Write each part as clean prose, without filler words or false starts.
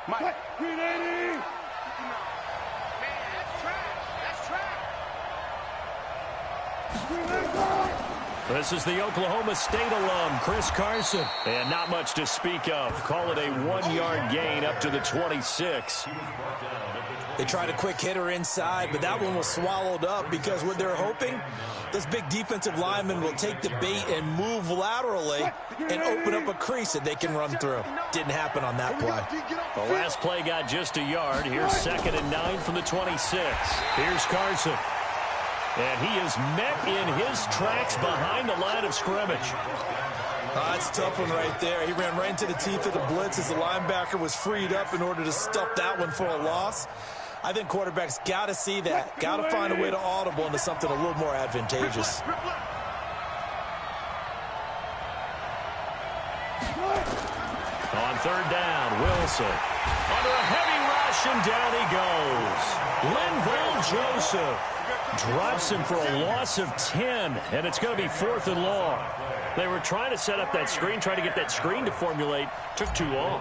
Mike. 380. Man, that's trash. That's trash. This is the Oklahoma State alum, Chris Carson. And not much to speak of. Call it a 1-yard gain up to the 26. They tried a quick hitter inside, but that one was swallowed up because what they're hoping, those big defensive linemen will take the bait and move laterally and open up a crease that they can run through. Didn't happen on that play. The last play got just a yard. Here's 2nd and 9 from the 26. Here's Carson. And he is met in his tracks behind the line of scrimmage. That's a tough one right there. He ran right into the teeth of the blitz as the linebacker was freed up in order to stuff that one for a loss. I think quarterbacks got to see that. Got to find a way to audible into something a little more advantageous. On 3rd down, Wilson. Under a heavy rush, and down he goes. Linval Joseph drops him for a loss of 10, and it's going to be 4th and long. They were trying to set up that screen, trying to get that screen to formulate. Took too long.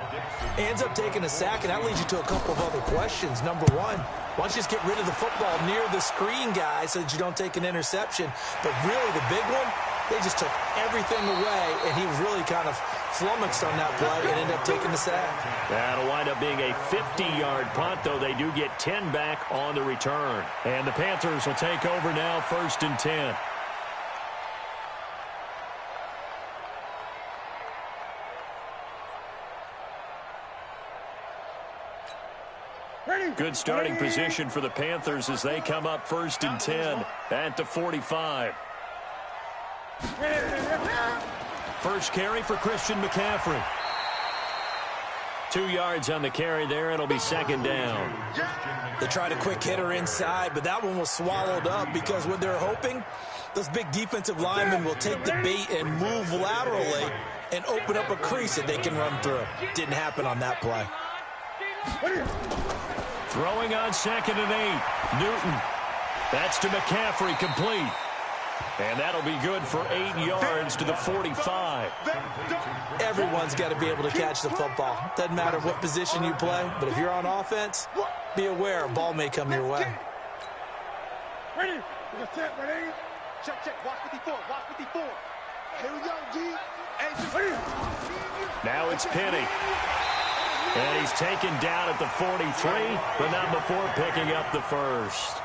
He ends up taking a sack, and that leads you to a couple of other questions. Number one, why don't you just get rid of the football near the screen guy so that you don't take an interception? But really, the big one, they just took everything away, and he was really kind of flummoxed on that play and ended up taking the sack. That'll wind up being a 50-yard punt, though they do get 10 back on the return. And the Panthers will take over now, 1st and 10. Good starting position for the Panthers as they come up 1st and 10 at the 45. First carry for Christian McCaffrey. 2 yards on the carry there. It'll be 2nd down. They tried a quick hitter inside, but that one was swallowed up because what they're hoping, those big defensive linemen will take the bait and move laterally and open up a crease that they can run through. Didn't happen on that play. Throwing on 2nd and 8. Newton. That's to McCaffrey, complete. And that'll be good for 8 yards to the 45. Everyone's got to be able to catch the football. Doesn't matter what position you play, but if you're on offense, be aware a ball may come your way. Ready? Ready? Check, check. Watch 54. Watch 54. Here we go, G. Now it's Penny. And he's taken down at the 43, but not before picking up the first.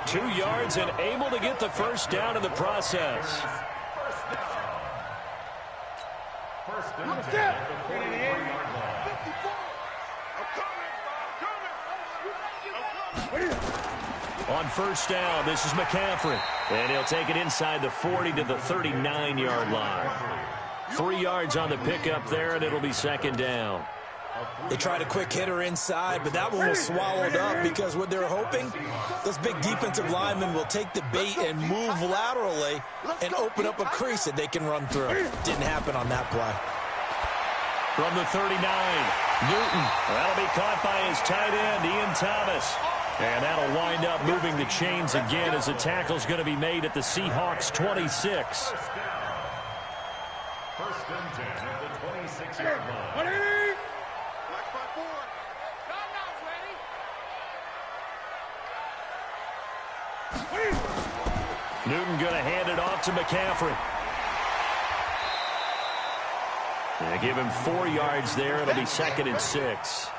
2 yards and able to get the first down in the process. On 1st down, this is McCaffrey. And he'll take it inside the 40 to the 39-yard line. 3 yards on the pickup there, and it'll be 2nd down. They tried a quick hitter inside, but that one was swallowed up because what they're hoping, those big defensive linemen will take the bait and move laterally and open up a crease that they can run through. Didn't happen on that play. From the 39, Newton. That'll be caught by his tight end, Ian Thomas. And that'll wind up moving the chains again as the tackle's going to be made at the Seahawks 26. 1st and 10 at the 26-yard line. Newton going to hand it off to McCaffrey. And give him 4 yards there. It'll be 2nd and 6.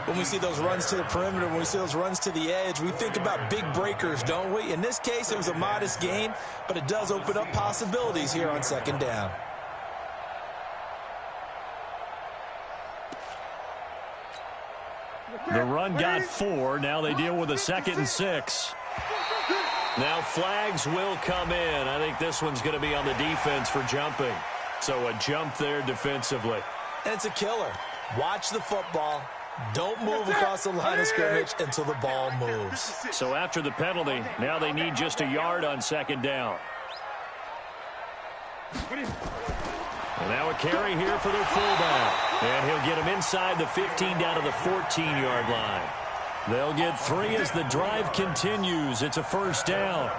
When we see those runs to the perimeter, when we see those runs to the edge, we think about big breakers, don't we? In this case, it was a modest gain, but it does open up possibilities here on 2nd down. The run got 4. Now they deal with a 2nd and 6. Now flags will come in. I think this one's going to be on the defense for jumping. So a jump there defensively. And it's a killer. Watch the football. Don't move across the line of scrimmage until the ball moves. So after the penalty, now they need just a yard on 2nd down. And now a carry here for their fullback. And he'll get him inside the 15 down to the 14-yard line. They'll get 3 as the drive continues. It's a 1st down.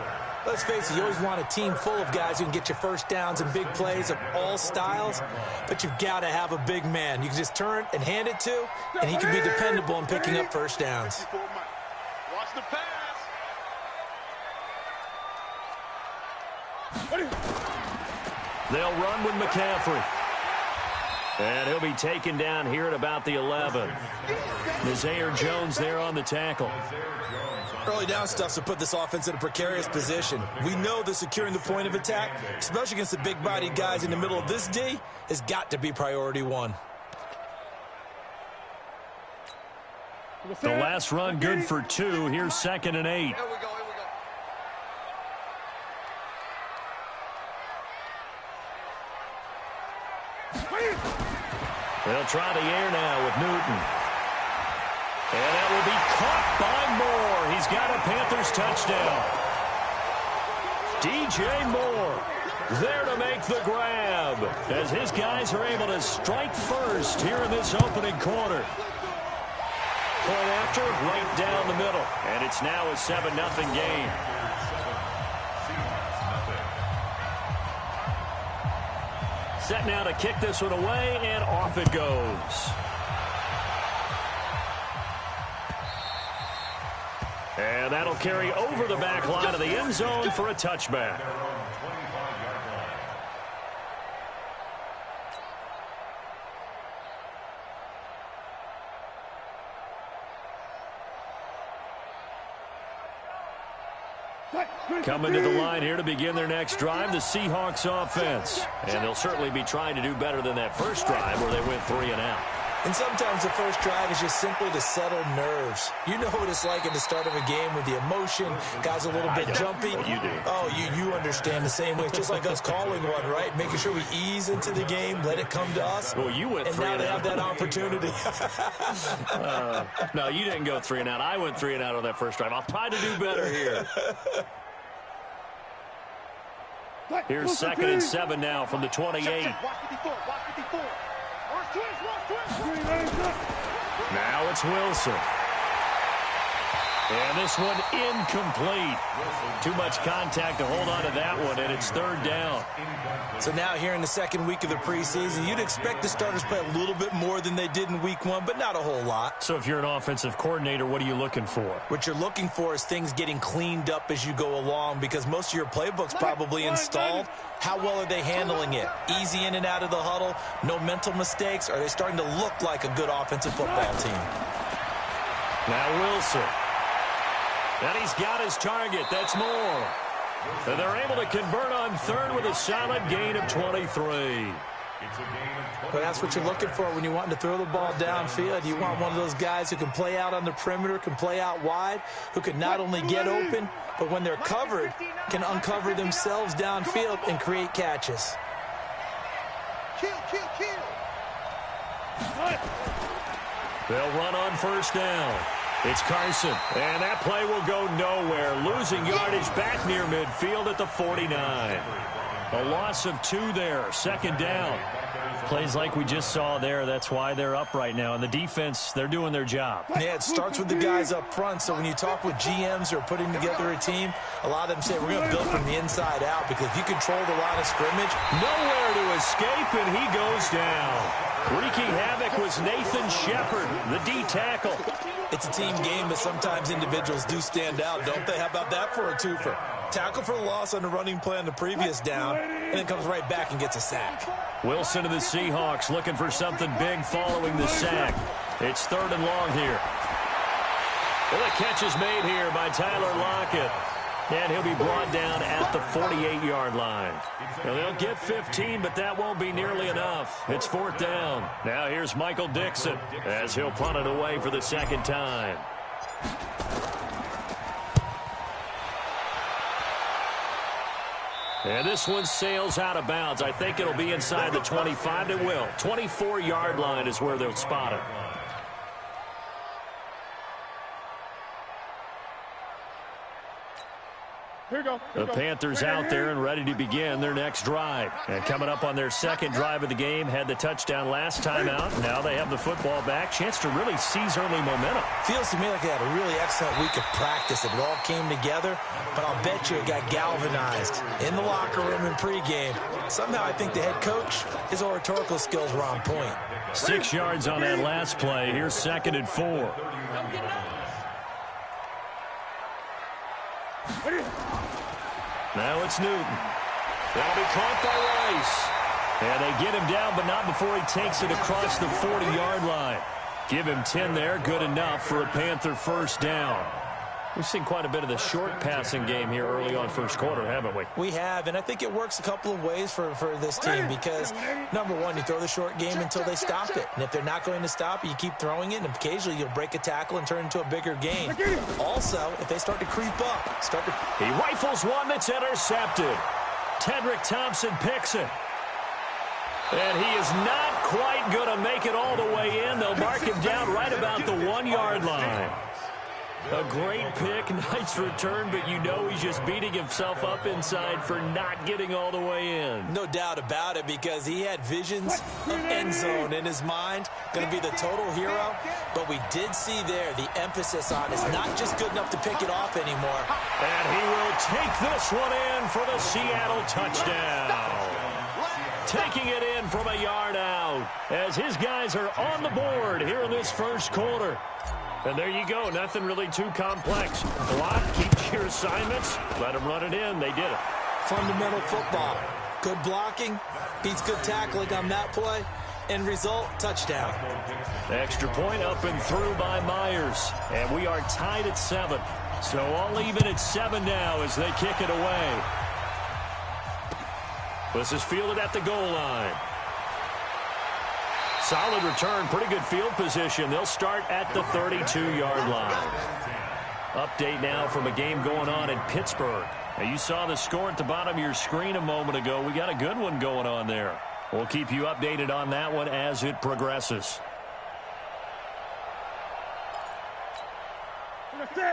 Let's face it, you always want a team full of guys who can get you first downs and big plays of all styles, but you've got to have a big man you can just turn and hand it to, and he can be dependable in picking up first downs. Watch the pass. They'll run with McCaffrey. And he'll be taken down here at about the 11. Nazaire Jones there on the tackle. Early down stuff to put this offense in a precarious position. We know that securing the point of attack, especially against the big-bodied guys in the middle of this D, has got to be priority one. The last run good for 2. Here's 2nd and 8. Here we go, here we go. They'll try the air now with Newton. And that will be caught by Moore. He's got a Panthers touchdown. DJ Moore there to make the grab as his guys are able to strike first here in this opening quarter. Point after, right down the middle. And it's now a 7-0 game. Set now to kick this one away, and off it goes. And that'll carry over the back line of the end zone for a touchback. Coming to the line here to begin their next drive, the Seahawks offense. And they'll certainly be trying to do better than that first drive where they went 3 and out. And sometimes the first drive is just simply to settle nerves. You know what it's like at the start of a game with the emotion, guys a little bit jumpy. Well, you do. Oh, you understand the same way. It's just like us calling one, right? Making sure we ease into the game, let it come to us. Well, you went 3 and and now out. they have that opportunity. No, you didn't go 3 and out. I went 3 and out on that first drive. I'll try to do better here. Here's 2nd and 7 now from the 28. Watch 54, watch 54. Watch twist. Now it's Wilson. And this one incomplete. Too much contact to hold on to that one, and it's 3rd down. So now here in the second week of the preseason, you'd expect the starters play a little bit more than they did in week 1, but not a whole lot. So if you're an offensive coordinator, what are you looking for? What you're looking for is things getting cleaned up as you go along, because most of your playbook's probably installed. How well are they handling it? Easy in and out of the huddle, no mental mistakes? Are they starting to look like a good offensive football team? Now Wilson. And he's got his target. That's Moore. And they're able to convert on 3rd with a solid gain of 23. But that's what you're looking for when you want to throw the ball downfield. You want one of those guys who can play out on the perimeter, can play out wide, who can not only get open, but when they're covered, can uncover themselves downfield and create catches. Kill. They'll run on 1st down. It's Carson, and that play will go nowhere. Losing yardage back near midfield at the 49. A loss of 2 there, 2nd down. Plays like we just saw there, that's why they're up right now. And the defense, they're doing their job. Yeah, it starts with the guys up front. So when you talk with GMs who are putting together a team, a lot of them say we're going to build from the inside out, because if you control the line of scrimmage, nowhere to escape, and he goes down. Wreaking havoc was Nathan Shepard, the D tackle. It's a team game, but sometimes individuals do stand out, don't they? How about that for a twofer? Tackle for the loss on the running play on the previous down, and then comes right back and gets a sack. Wilson of the Seahawks looking for something big following the sack. It's 3rd and long here. Well, the catch is made here by Tyler Lockett. And he'll be brought down at the 48-yard line. Now, they'll get 15, but that won't be nearly enough. It's 4th down. Now here's Michael Dixon as he'll punt it away for the 2nd time. And this one sails out of bounds. I think it'll be inside the 25. It will. 24-yard line is where they'll spot it. The Panthers out there and ready to begin their next drive. And coming up on their second drive of the game, had the touchdown last time out. Now they have the football back. Chance to really seize early momentum. Feels to me like they had a really excellent week of practice. It all came together, but I'll bet you it got galvanized in the locker room in pregame. Somehow I think the head coach, his oratorical skills were on point. 6 yards on that last play. Here's 2nd and 4. Now it's Newton. That'll be caught by Rice. And they get him down, but not before he takes it across the 40-yard line. Give him 10 there. Good enough for a Panther first down. We've seen quite a bit of the short passing game here early on first quarter, haven't we? We have, and I think it works a couple of ways for this team because, number one, you throw the short game until they stop it. And if they're not going to stop it, you keep throwing it, and occasionally you'll break a tackle and turn into a bigger game. Also, if they start to creep up, He rifles one that's intercepted. Tedrick Thompson picks it. And he is not quite going to make it all the way in. They'll mark him down right about the 1-yard line. A great pick, nice return, but you know he's just beating himself up inside for not getting all the way in. No doubt about it, because he had visions of end zone in his mind. Going to be the total hero. But we did see there the emphasis on is not just good enough to pick it off anymore. And he will take this one in for the Seattle touchdown. Taking it in from a yard out as his guys are on the board here in this first quarter. And there you go. Nothing really too complex. Block, keep your assignments, let them run it in. They did it. Fundamental football. Good blocking beats good tackling on that play. End result, touchdown. Extra point up and through by Myers. And we are tied at 7. So all even at 7 now as they kick it away. This is fielded at the goal line. Solid return, pretty good field position. They'll start at the 32-yard line. Update now from a game going on in Pittsburgh. Now, you saw the score at the bottom of your screen a moment ago. We got a good one going on there. We'll keep you updated on that one as it progresses.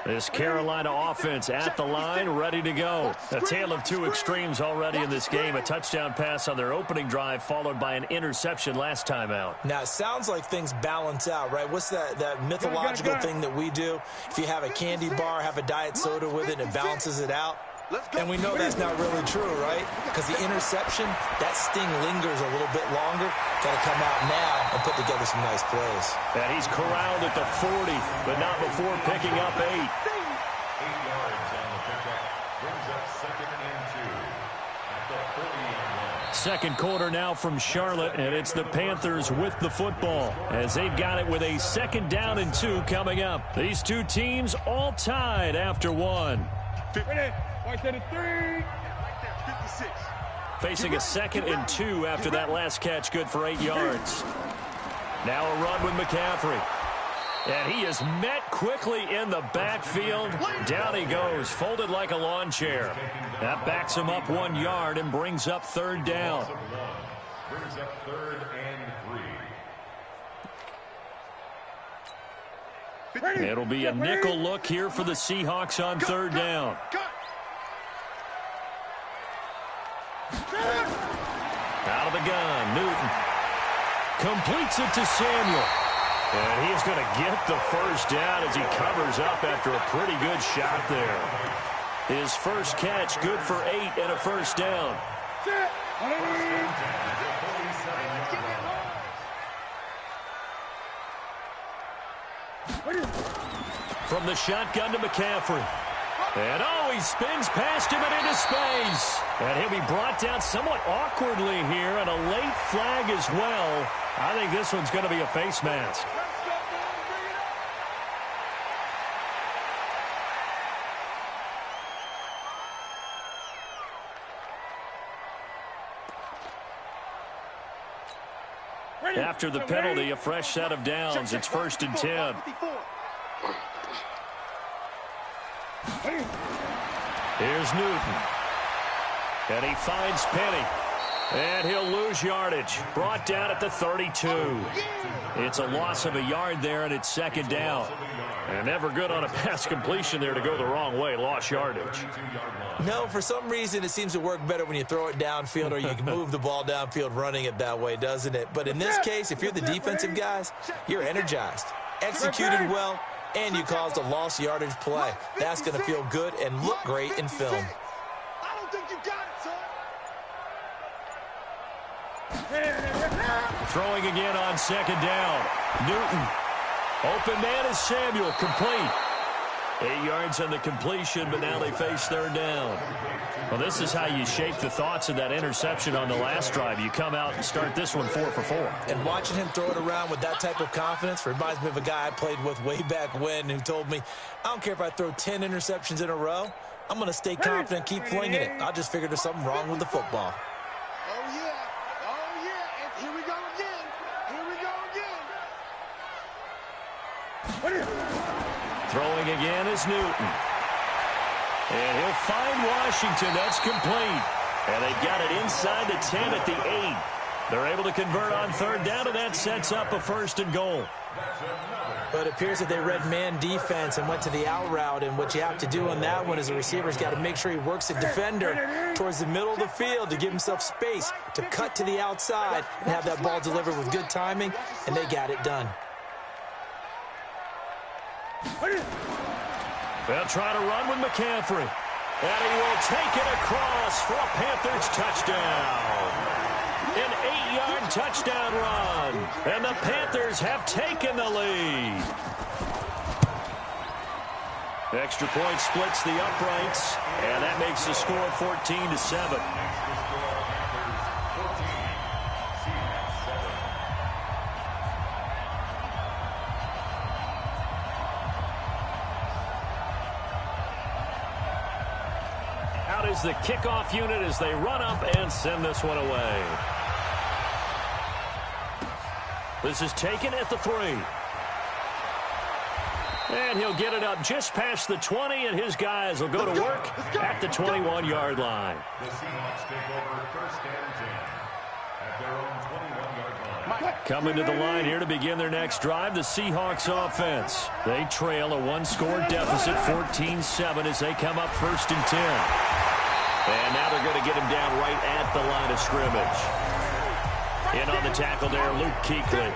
This Carolina offense at the line, ready to go. A tale of two extremes already in this game. A touchdown pass on their opening drive, followed by an interception last time out. Now, it sounds like things balance out, right? What's that mythological thing that we do? If you have a candy bar, have a diet soda with it, and it balances it out. And we know that's not really true, right? Because the interception, that sting lingers a little bit longer. Got to come out now and put together some nice plays. And he's corralled at the 40, but not before picking up 8. 8 yards on the pickup. Brings up 2nd and 2 at the 40-yard line. Second quarter now from Charlotte, and it's the Panthers with the football as they've got it with a 2nd down and 2 coming up. These two teams all tied after 1. Facing a 2nd and 2 after that last catch, good for 8 yards. Now a run with McCaffrey. And he is met quickly in the backfield. Down he goes, folded like a lawn chair. That backs him up 1 yard and brings up 3rd down. Brings up 3rd and 3. It'll be a nickel look here for the Seahawks on 3rd down. Out of the gun, Newton completes it to Samuel. And he's going to get the first down as he covers up after a pretty good shot there. His first catch, good for 8 and a first down. From the shotgun to McCaffrey. And he spins past him and into space. And he'll be brought down somewhat awkwardly here, and a late flag as well. I think this one's going to be a face mask. After the penalty, a fresh set of downs. It's 1st and 10. Here's Newton. And he finds Penny. And he'll lose yardage. Brought down at the 32. It's a loss of a yard there, and it's second down. And never good on a pass completion there to go the wrong way. Lost yardage. No, for some reason it seems to work better when you throw it downfield or you can move the ball downfield running it that way, doesn't it? But in this case, if you're the defensive guys, you're energized, executed well, and you caused a lost yardage play. That's going to feel good and look great in film. I don't think you got it, son. Throwing again on second down. Newton. Open man is Samuel. Complete. 8 yards on the completion, but now they face third down. Well, this is how you shape the thoughts of that interception on the last drive. You come out and start this one 4 for 4. And watching him throw it around with that type of confidence reminds me of a guy I played with way back when who told me, I don't care if I throw 10 interceptions in a row. I'm going to stay confident, keep flinging it. I just figured there's something wrong with the football. Oh, yeah. And here we go again. Throwing again is Newton. And he'll find Washington. That's complete. And they've got it inside the 10 at the 8. They're able to convert on third down, and that sets up a first and goal. But it appears that they read man defense and went to the out route, and what you have to do on that one is the receiver's got to make sure he works the defender towards the middle of the field to give himself space to cut to the outside and have that ball delivered with good timing, and they got it done. They'll try to run with McCaffrey. And he will take it across for a Panthers touchdown. An 8-yard touchdown run. And the Panthers have taken the lead. Extra point splits the uprights. And that makes the score 14-7. Is the kickoff unit as they run up and send this one away. This is taken at the 3. And he'll get it up just past the 20, and his guys will go to work at the 21-yard line. The Seahawks take over first and 10 at their own 21-yard line. Coming to the line here to begin their next drive, the Seahawks offense. They trail a one-score deficit, 14-7, as they come up first and 10. And now they're going to get him down right at the line of scrimmage. In on the tackle there, Luke Kuechly.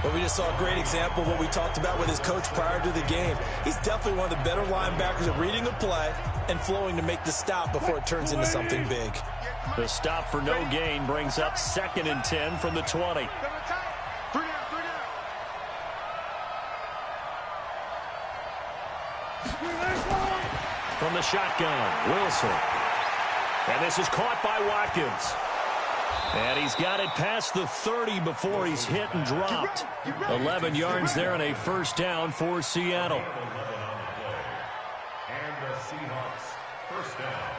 Well, we just saw a great example of what we talked about with his coach prior to the game. He's definitely one of the better linebackers at reading the play and flowing to make the stop before it turns into something big. The stop for no gain brings up 2nd and 10 from the 20. From the shotgun, Wilson. And this is caught by Watkins. And he's got it past the 30 before he's hit and dropped. 11 yards there and a first down for Seattle. And the Seahawks first down.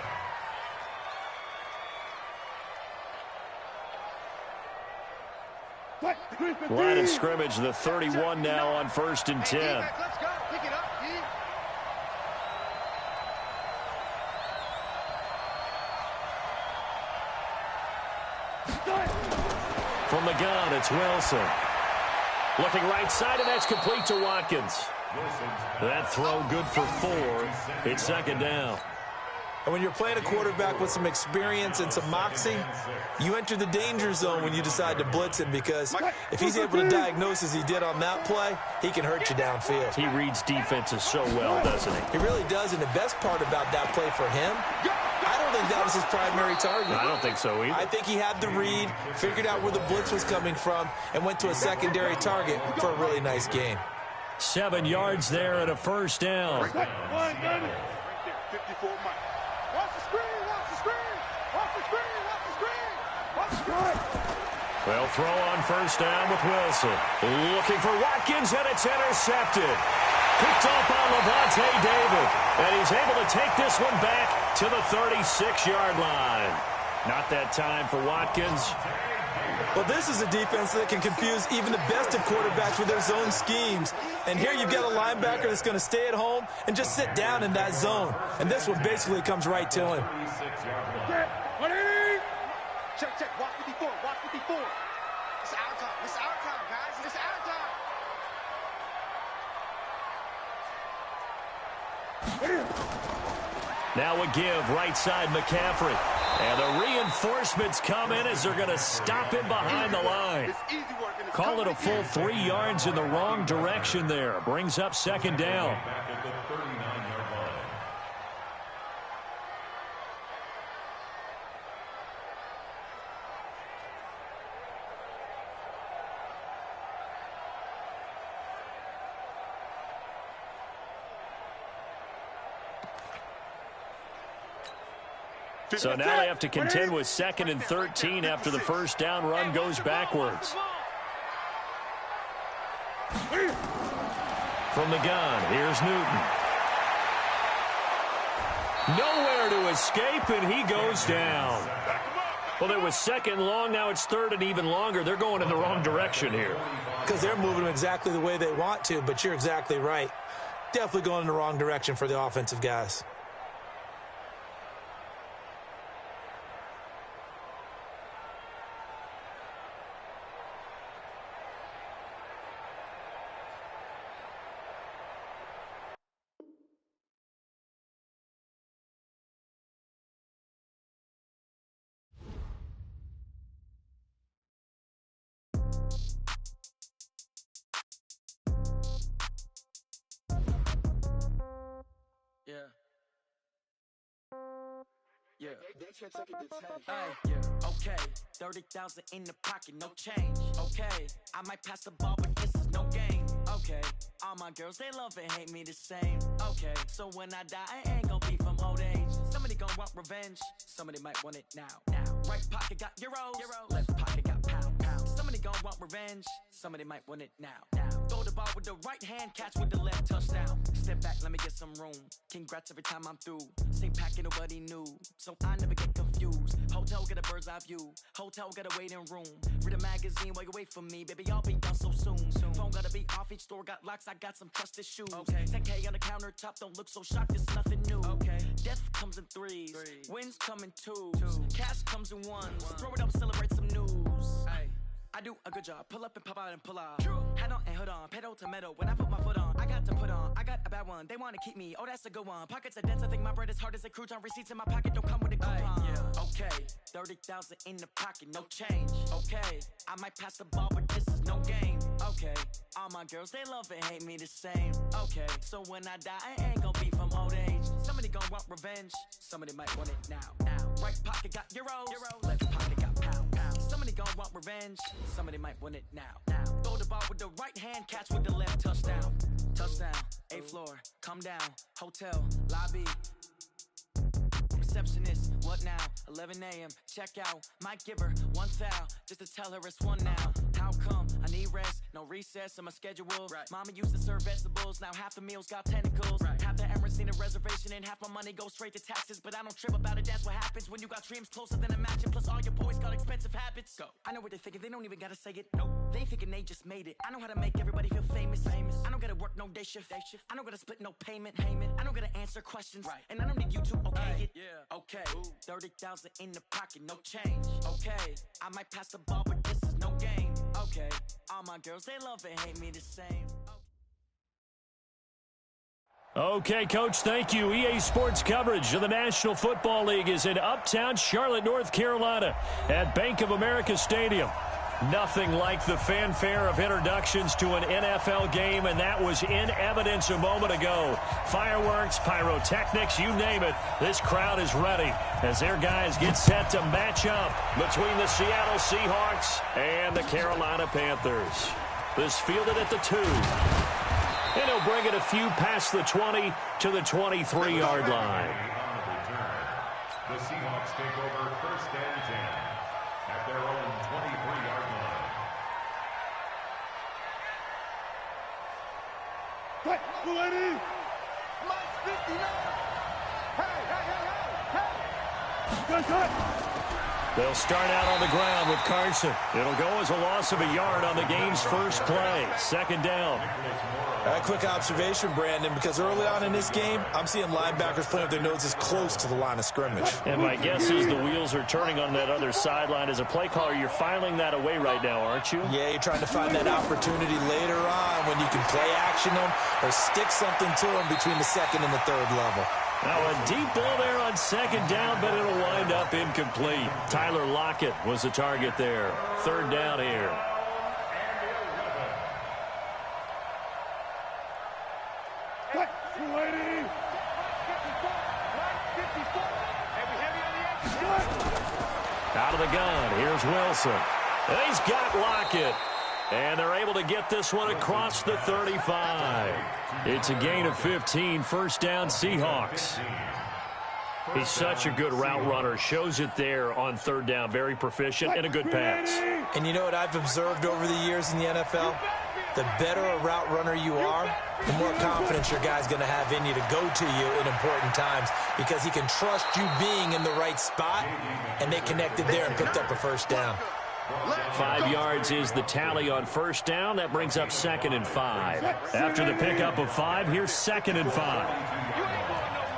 Line of scrimmage, the 31 now on first and 10. Let's go. Pick it up. From the gun, it's Wilson. Looking right side, and that's complete to Watkins. That throw good for 4. It's second down. And when you're playing a quarterback with some experience and some moxie, you enter the danger zone when you decide to blitz him, because if he's able to diagnose as he did on that play, he can hurt you downfield. He reads defenses so well, doesn't he? He really does, and the best part about that play for him, I don't think that was his primary target. I don't think so either. I think he had the read, figured out where the blitz was coming from, and went to a secondary target for a really nice gain. 7 yards there and a first down. 54 Mike. Watch the screen, watch the screen, watch the screen, watch the screen, watch the screen. They'll throw on first down with Wilson. Looking for Watkins, and it's intercepted. Picked up on Levante David. And he's able to take this one back to the 36-yard line. Not that time for Watkins. Well, this is a defense that can confuse even the best of quarterbacks with their zone schemes. And here you've got a linebacker that's going to stay at home and just sit down in that zone. And this one basically comes right to him. Check, check. Watch 54. Watch 54. It's our time. It's our time, guys. It's our time. Now a give right side McCaffrey. And the reinforcements come in as they're going to stop him behind the line. It's easy work. And it's Call it a full coming 3 yards in the wrong direction there. Brings up second down. Back at the 39-yard line. So now they have to contend with 2nd and 13 after the first down run goes backwards. From the gun, here's Newton. Nowhere to escape, and he goes down. Well, it was 2nd long, now it's 3rd and even longer. They're going in the wrong direction here. Because they're moving exactly the way they want to, but you're exactly right. Definitely going in the wrong direction for the offensive guys. Yeah. Hey, yeah. Okay. 30,000 in the pocket, no change. Okay. I might pass the ball, but this is no game. Okay. All my girls, they love and hate me the same. Okay. So when I die, I ain't gonna be from old age. Somebody gonna want revenge. Somebody might want it now. Right pocket got euros. Left pocket got pound. Somebody gonna want revenge. Somebody might want it now. Throw the ball with the right hand, catch with the left, touchdown. Step back, let me get some room. Congrats every time I'm through. Same packet, nobody knew. So I never get confused. Hotel get a bird's eye view. Hotel get a waiting room. Read a magazine while you wait for me. Baby, I'll be down so soon. Phone gotta be off, each store got locks. I got some trusted shoes. Okay. 10K on the countertop, don't look so shocked, it's nothing new. Okay. Death comes in threes. Wins come in twos. Cash comes in ones. Throw it up, celebrate some news. Ay. I do a good job. Pull up and pop out and pull out. Head on and hood on. Pedal to metal. When I put my foot on, I got to put on. I got a bad one. They want to keep me. Oh, that's a good one. Pockets are dense. I think my bread is hard as a crouton. Receipts in my pocket don't come with a coupon. Yeah. Okay. 30,000 in the pocket. No change. Okay. I might pass the ball, but this is no game. Okay. All my girls, they love and hate me the same. Okay. So when I die, I ain't gonna be from old age. Somebody gonna want revenge. Somebody might want it now. Right pocket got euros. Left pocket got pound. Somebody gonna want revenge. Somebody might want it now. Throw the ball with the right hand, catch with the left, touchdown. Touchdown, 8th floor, come down, hotel, lobby. Receptionist, what now? 11 a.m., check out. Might give her one foul, just to tell her it's one now. How come? I need rest, no recess in my schedule. Right. Mama used to serve vegetables, now half the meals got tentacles. Right. Half the Emirates need a reservation and half my money goes straight to taxes. But I don't trip about it, that's what happens when you got dreams closer than a match. And plus all your boys got expensive habits. Go. I know what they're thinking, they don't even gotta say it. Nope. They thinking they just made it. I know how to make everybody feel famous. I don't gotta work no day shift. I don't gotta split no payment. I don't gotta answer questions. Right. And I don't need you to okay it. Yeah. Okay. 30,000 in the pocket, no change. Okay. I might pass the ball, but this is no game. Okay. All my girls, they love and hate me the same. Okay, Coach, thank you. EA Sports coverage of the National Football League is in uptown Charlotte, North Carolina at Bank of America Stadium. Nothing like the fanfare of introductions to an NFL game, and that was in evidence a moment ago. Fireworks, pyrotechnics, you name it. This crowd is ready as their guys get set to match up between the Seattle Seahawks and the Carolina Panthers. This fielded at the 2. And he'll bring it a few past the 20 to the 23-yard line. The Seahawks take over 1st and 10 at their own 23-yard line. Cut, lady! Mike's 59. Hey! Cut! They'll start out on the ground with Carson. It'll go as a loss of a yard on the game's first play. Second down. A quick observation, Brandon, because early on in this game, I'm seeing linebackers playing with their noses close to the line of scrimmage. And my guess is the wheels are turning on that other sideline. As a play caller, you're filing that away right now, aren't you? Yeah, you're trying to find that opportunity later on when you can play action them or stick something to them between the second and the third level. Now a deep ball there on second down, but it'll wind up incomplete. Tyler Lockett was the target there. Third down here. Out of the gun, here's Wilson. And he's got Lockett. And they're able to get this one across the 35. It's a gain of 15, first down Seahawks. He's such a good route runner. Shows it there on third down. Very proficient and a good pass. And you know what I've observed over the years in the NFL? The better a route runner you are, the more confidence your guy's going to have in you to go to you in important times because he can trust you being in the right spot, and they connected there and picked up a first down. 5 yards is the tally on first down. That brings up 2nd and 5. After the pickup of 5, here's 2nd and 5.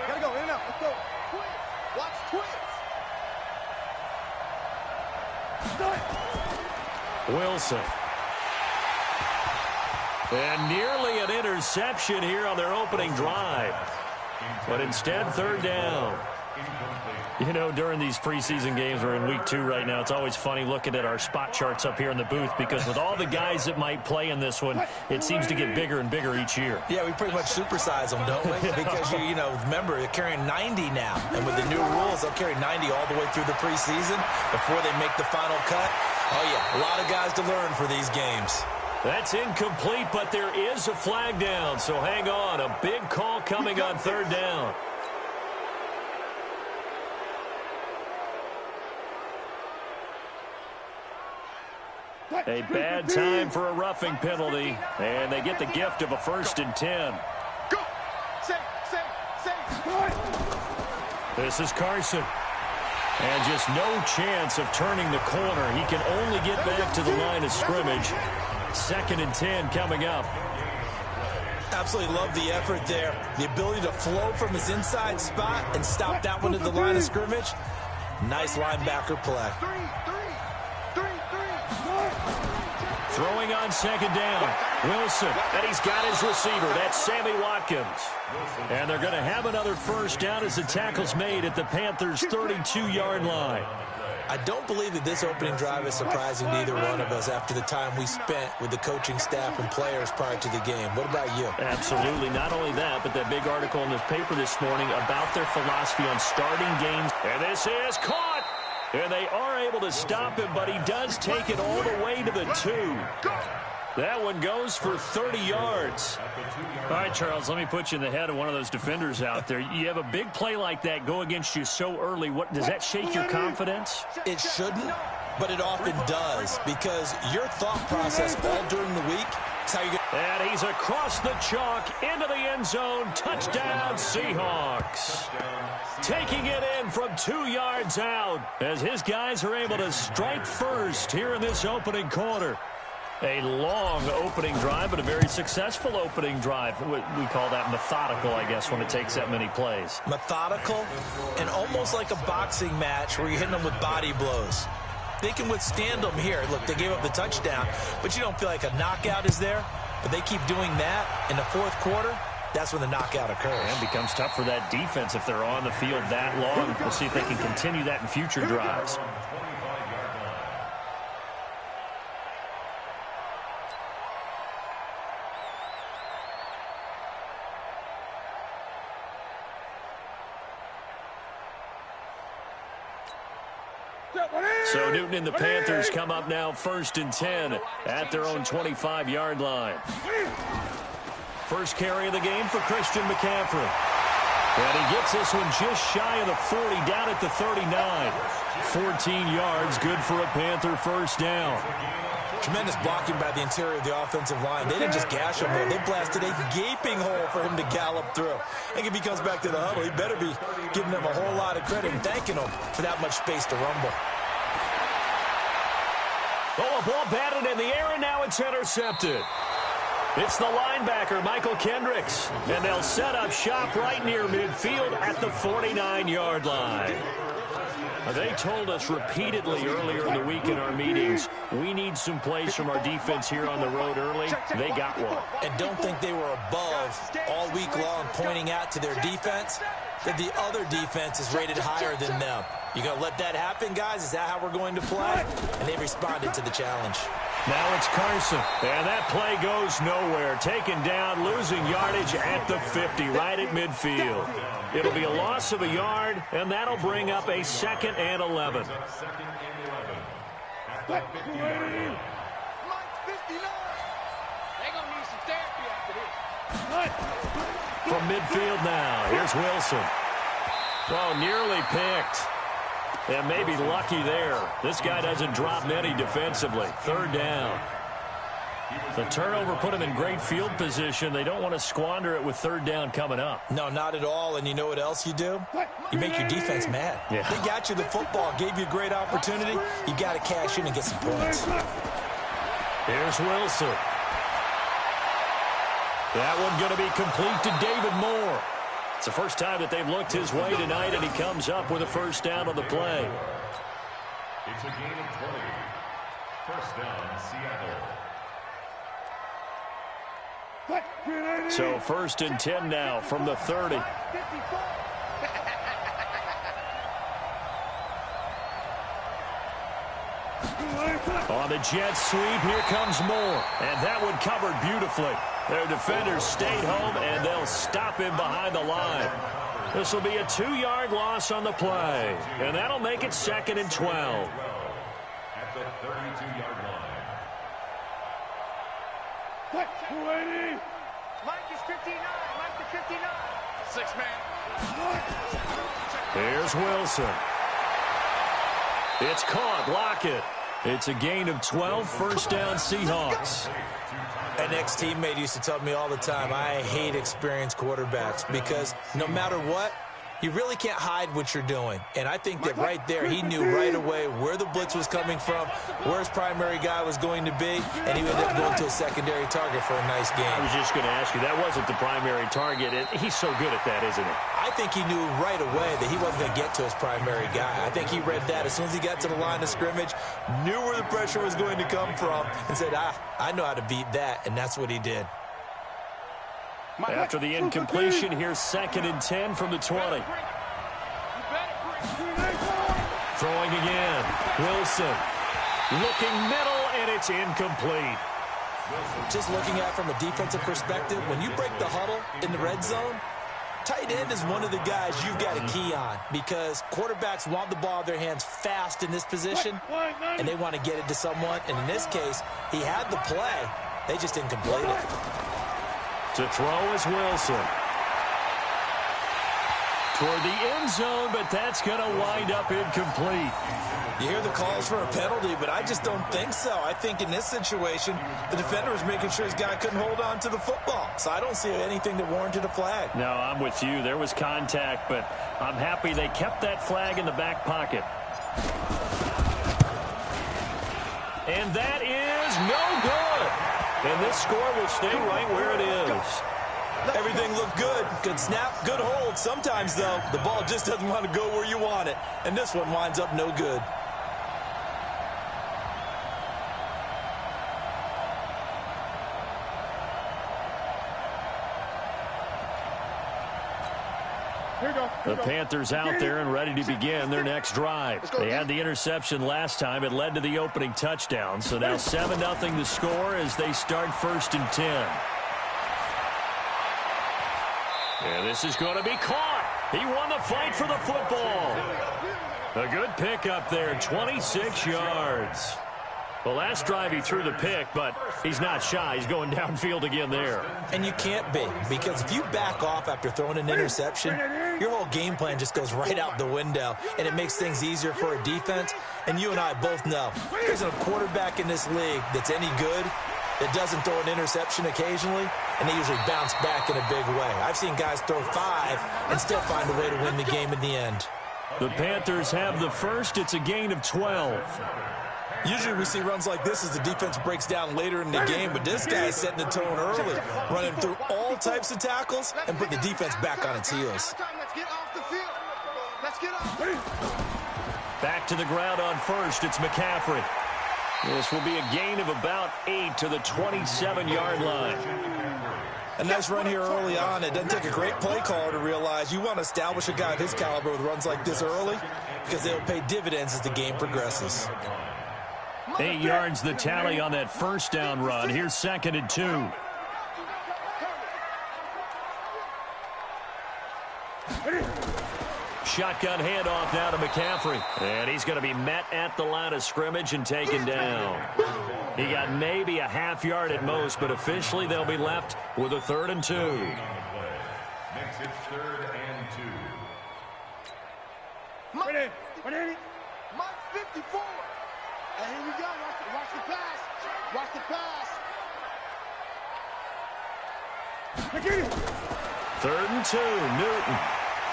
Gotta go, in and out. Let's go. Watch twins. Wilson. And nearly an interception here on their opening drive. But instead, third down. You know, during these preseason games, we're in week 2 right now, it's always funny looking at our spot charts up here in the booth because with all the guys that might play in this one, it seems to get bigger and bigger each year. Yeah, we pretty much supersize them, don't we? Because, you know, remember, they're carrying 90 now. And with the new rules, they'll carry 90 all the way through the preseason before they make the final cut. Oh, yeah, a lot of guys to learn for these games. That's incomplete, but there is a flag down, so hang on. A big call coming on third down. A bad time for a roughing penalty, and they get the gift of a 1st and 10. Go. Safe. This is Carson. And just no chance of turning the corner. He can only get back to the line of scrimmage. 2nd and 10 coming up. Absolutely love the effort there. The ability to flow from his inside spot and stop that one at the line of scrimmage. Nice linebacker play. Throwing on second down. Wilson, and he's got his receiver. That's Sammy Watkins. And they're going to have another first down as the tackle's made at the Panthers' 32-yard line. I don't believe that this opening drive is surprising to either one of us after the time we spent with the coaching staff and players prior to the game. What about you? Absolutely. Not only that, but that big article in the paper this morning about their philosophy on starting games. And this is caught. And they are able to stop him, but he does take it all the way to the 2. That one goes for 30 yards. All right, Charles, let me put you in the head of one of those defenders out there. You have a big play like that go against you so early. What does that shake your confidence? It shouldn't, but it often does because your thought process all during the week is how you get. And he's across the chalk into the end zone. Touchdown, Seahawks. Taking it in from 2 yards out as his guys are able to strike first here in this opening quarter. A long opening drive, but a very successful opening drive. We call that methodical, I guess, when it takes that many plays. Methodical and almost like a boxing match where you're hitting them with body blows. They can withstand them here. Look, they gave up the touchdown, but you don't feel like a knockout is there. But they keep doing that in the fourth quarter. That's when the knockout occurs. And it becomes tough for that defense if they're on the field that long. We'll see if they can continue that in future drives. So Newton and the Panthers come up now 1st and 10 at their own 25-yard line. First carry of the game for Christian McCaffrey. And he gets this one just shy of the 40, down at the 39. 14 yards, good for a Panther first down. Tremendous blocking by the interior of the offensive line. They didn't just gash him, though. They blasted a gaping hole for him to gallop through. I think if he comes back to the huddle, he better be giving them a whole lot of credit and thanking them for that much space to rumble. Oh, a ball batted in the air, and now it's intercepted. It's the linebacker, Michael Kendricks, and they'll set up shop right near midfield at the 49-yard line. They told us repeatedly earlier in the week in our meetings, we need some plays from our defense here on the road early. They got one. And don't think they were above all week long pointing out to their defense that the other defense is rated higher than them. You going to let that happen, guys? Is that how we're going to play? And they responded to the challenge. Now it's Carson, and that play goes nowhere. Taken down, losing yardage at the 50, right at midfield. It'll be a loss of a yard, and that'll bring up a 2nd and 11. From midfield now, here's Wilson. Oh, nearly picked. And maybe lucky there. This guy doesn't drop many defensively. 3rd down. The turnover put him in great field position. They don't want to squander it with 3rd down coming up. No, not at all. And you know what else you do? You make your defense mad. Yeah. They got you the football, gave you a great opportunity. You got to cash in and get some points. Here's Wilson. That one going to be complete to David Moore. It's the first time that they've looked his way tonight, and he comes up with a 1st down on the play. It's a gain of 20. 1st down, Seattle. So 1st and 10 now from the 30. On the jet sweep, here comes Moore. And that one covered beautifully. Their defenders stayed home, and they'll stop him behind the line. This will be a 2-yard loss on the play. And that'll make it 2nd and 12. At the 32-yard line. Mike is 59. Mike to 59. 6-man. Here's Wilson. It's caught. Lockett. It's a gain of 12. 1st down, Seahawks. An ex-teammate used to tell me all the time, I hate experienced quarterbacks because no matter what, you really can't hide what you're doing. And I think that right there, he knew right away where the blitz was coming from, where his primary guy was going to be, and he ended up going to a secondary target for a nice game. I was just going to ask you, that wasn't the primary target. He's so good at that, isn't he? I think he knew right away that he wasn't going to get to his primary guy. I think he read that as soon as he got to the line of scrimmage, knew where the pressure was going to come from, and said, I know how to beat that, and that's what he did. After the incompletion, here's 2nd and 10 from the 20. Throwing again. Wilson. Looking middle, and it's incomplete. Just looking at it from a defensive perspective, when you break the huddle in the red zone, tight end is one of the guys you've got to key on because quarterbacks want the ball in their hands fast in this position, and they want to get it to someone. And in this case, he had the play. They just didn't complete it. To throw is Wilson. Toward the end zone, but that's going to wind up incomplete. You hear the calls for a penalty, but I just don't think so. I think in this situation, the defender was making sure his guy couldn't hold on to the football. So I don't see anything that warranted a flag. No, I'm with you. There was contact, but I'm happy they kept that flag in the back pocket. And that is no good. And this score will stay right where it is. Everything looked good. Good snap, good hold. Sometimes, though, the ball just doesn't want to go where you want it. And this one winds up no good. The Panthers out there and ready to begin their next drive. They had the interception last time. It led to the opening touchdown. So now 7-0 the score as they start 1st and 10. And this is going to be caught. He won the fight for the football. A good pickup there, 26 yards. The last drive he threw the pick, but he's not shy. He's going downfield again there. And you can't be, because if you back off after throwing an interception, your whole game plan just goes right out the window, and it makes things easier for a defense. And you and I both know there's a quarterback in this league that's any good that doesn't throw an interception occasionally, and they usually bounce back in a big way. I've seen guys throw 5 and still find a way to win the game in the end. The Panthers have the first. It's a gain of 12. Usually we see runs like this as the defense breaks down later in the game, but this guy is setting the tone early, running through all types of tackles and putting the defense back on its heels. Let's get off the field. Let's get off. Back to the ground on first. It's McCaffrey. This will be a gain of about 8 to the 27-yard line. A nice run here early on. It doesn't take a great play caller to realize you want to establish a guy of his caliber with runs like this early because they'll pay dividends as the game progresses. 8 yards the tally on that first down run. Here's 2nd and 2. Shotgun handoff now to McCaffrey. And he's going to be met at the line of scrimmage and taken down. He got maybe a half yard at most, but officially they'll be left with a 3rd and 2. Makes it 3rd and 2. Mike 54. And here we go. Watch the pass. Watch the pass. 3rd and 2. Newton.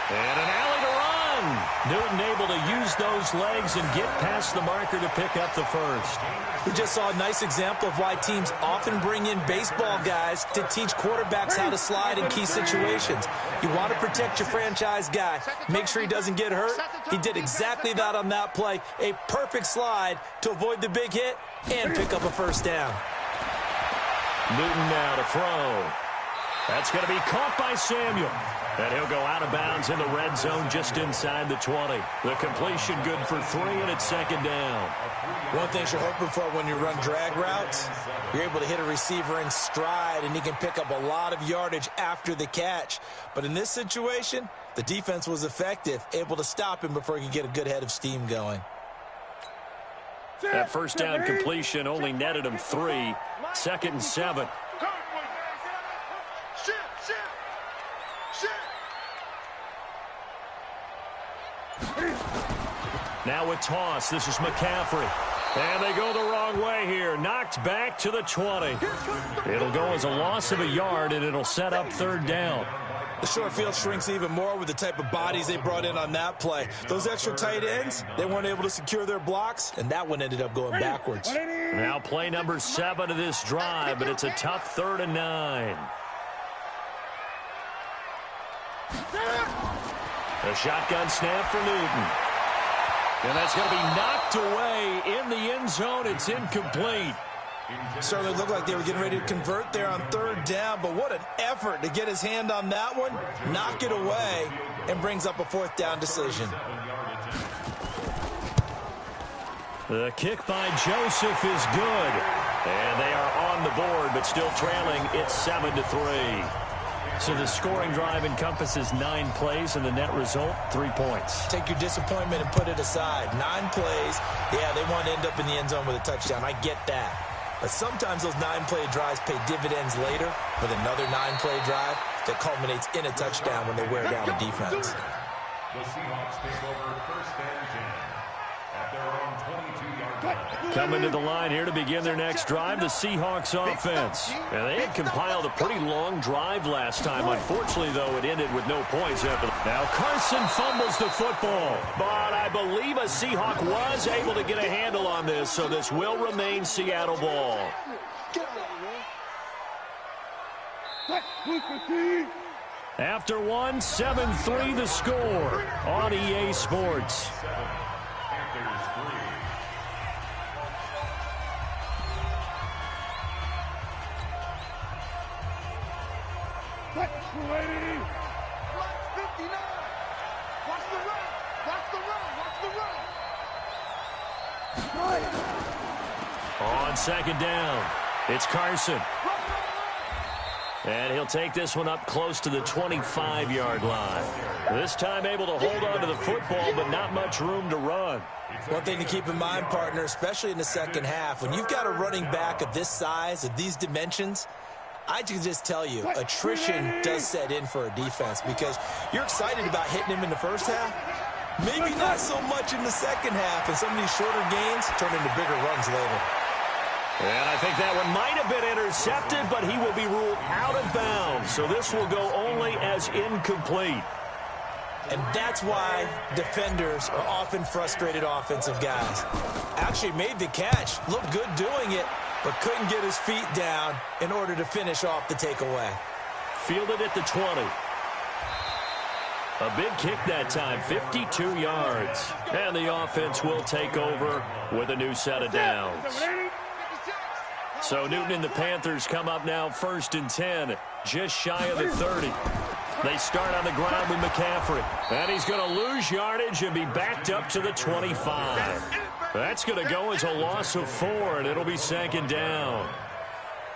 And an alley to run. Newton able to use those legs and get past the marker to pick up the first. We just saw a nice example of why teams often bring in baseball guys to teach quarterbacks how to slide in key situations. You want to protect your franchise guy. Make sure he doesn't get hurt. He did exactly that on that play. A perfect slide to avoid the big hit and pick up a first down. Newton now to throw. That's going to be caught by Samuel. And he'll go out of bounds in the red zone just inside the 20. The completion good for 3, and it's 2nd down. One thing you're hoping for when you run drag routes, you're able to hit a receiver in stride, and he can pick up a lot of yardage after the catch. But in this situation, the defense was effective, able to stop him before he could get a good head of steam going. That first down completion only netted him 3. 2nd and 7. Now with toss, this is McCaffrey. And they go the wrong way here. Knocked back to the 20. It'll go as a loss of a yard, and it'll set up 3rd down. The short field shrinks even more with the type of bodies they brought in on that play. Those extra tight ends, they weren't able to secure their blocks, and that one ended up going backwards. Now play number 7 of this drive, but it's a tough 3rd and 9. A shotgun snap for Newton. And that's going to be knocked away in the end zone. It's incomplete. Certainly looked like they were getting ready to convert there on 3rd down, but what an effort to get his hand on that one, knock it away, and brings up a 4th down decision. The kick by Joseph is good. And they are on the board, but still trailing. It's 7-3. So the scoring drive encompasses 9 plays, and the net result, 3 points. Take your disappointment and put it aside. 9 plays, yeah, they want to end up in the end zone with a touchdown. I get that. But sometimes those 9-play drives pay dividends later with another 9-play drive that culminates in a touchdown when they wear down a defense. The Seahawks take over 1st and 10 at their own 22-yard line. Coming to the line here to begin their next drive, the Seahawks offense. And they had compiled a pretty long drive last time. Unfortunately, though, it ended with no points after. Now Carson fumbles the football, but I believe a Seahawk was able to get a handle on this, so this will remain Seattle ball. After 1, 7-3 the score on EA Sports. Watch the run. Watch the run. Watch the run. On 2nd down, it's Carson. And he'll take this one up close to the 25-yard line. This time able to hold on to the football, but not much room to run. One thing to keep in mind, partner, especially in the second half, when you've got a running back of this size, of these dimensions, I can just tell you, attrition does set in for a defense because you're excited about hitting him in the first half. Maybe not so much in the second half, and some of these shorter gains turn into bigger runs later. And I think that one might have been intercepted, but he will be ruled out of bounds. So this will go only as incomplete. And that's why defenders are often frustrated offensive guys. Actually made the catch, looked good doing it, but couldn't get his feet down in order to finish off the takeaway. Fielded at the 20. A big kick that time, 52 yards. And the offense will take over with a new set of downs. So Newton and the Panthers come up now 1st and 10, just shy of the 30. They start on the ground with McCaffrey. And he's going to lose yardage and be backed up to the 25. That's going to go as a loss of 4, and it'll be 2nd down.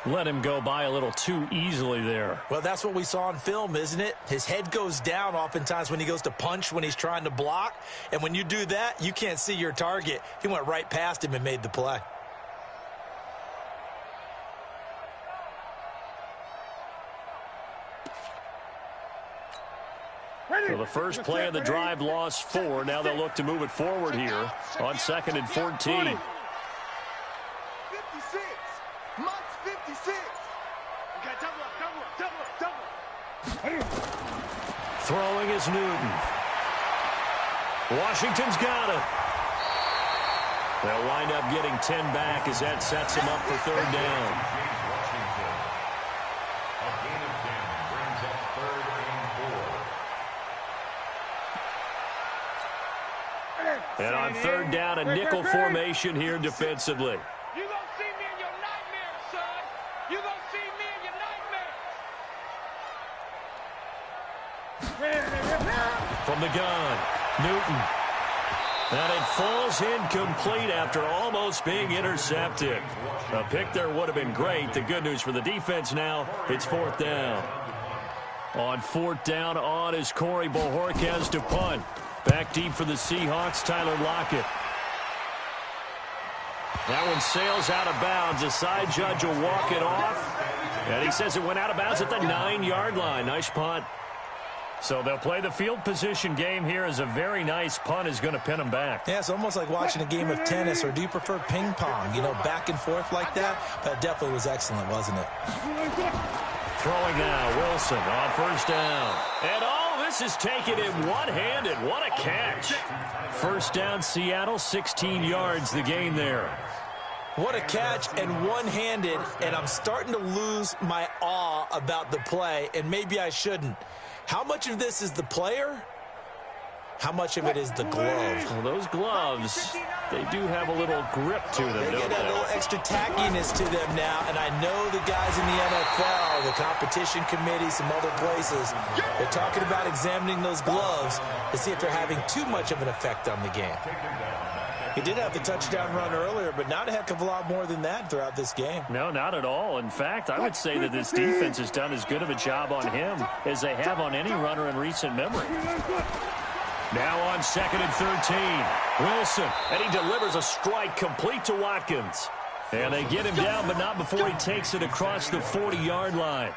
Let him go by a little too easily there. Well, that's what we saw on film, isn't it? His head goes down oftentimes when he goes to punch, when he's trying to block. And when you do that, you can't see your target. He went right past him and made the play. So the first play of the drive lost 4. Now they'll look to move it forward here on 2nd and 14. 56. Monk's 56. Okay, double up. Throwing is Newton. Washington's got it. They'll wind up getting 10 back as that sets them up for 3rd down. And on 3rd down, a nickel formation here defensively. You gonna see me in your nightmares, son. You gonna see me in your nightmares. From the gun, Newton. And it falls incomplete after almost being intercepted. A pick there would have been great. The good news for the defense now, it's 4th down. On 4th down, on is Corey Bojorquez to punt. Back deep for the Seahawks, Tyler Lockett. That one sails out of bounds. The side judge will walk it off. And he says it went out of bounds at the 9-yard line. Nice punt. So they'll play the field position game here as a very nice punt is going to pin them back. Yeah, it's almost like watching a game of tennis, or do you prefer ping pong? You know, back and forth like that? That definitely was excellent, wasn't it? Throwing now, Wilson on 1st down. And this is taken in one-handed. What a catch. 1st down, Seattle, 16 yards the gain there. What a catch, and one-handed, and I'm starting to lose my awe about the play, and maybe I shouldn't. How much of this is the player? How much of it is the glove? Well, those gloves, they do have a little grip to them, They don't get a little extra tackiness to them now, and I know the guys in the NFL, the competition committee, some other places, they're talking about examining those gloves to see if they're having too much of an effect on the game. He did have the touchdown run earlier, but not a heck of a lot more than that throughout this game. No, not at all. In fact, I would say that this defense has done as good of a job on him as they have on any runner in recent memory. Now on 2nd and 13, Wilson, and he delivers a strike complete to Watkins. And they get him down, but not before he takes it across the 40-yard line.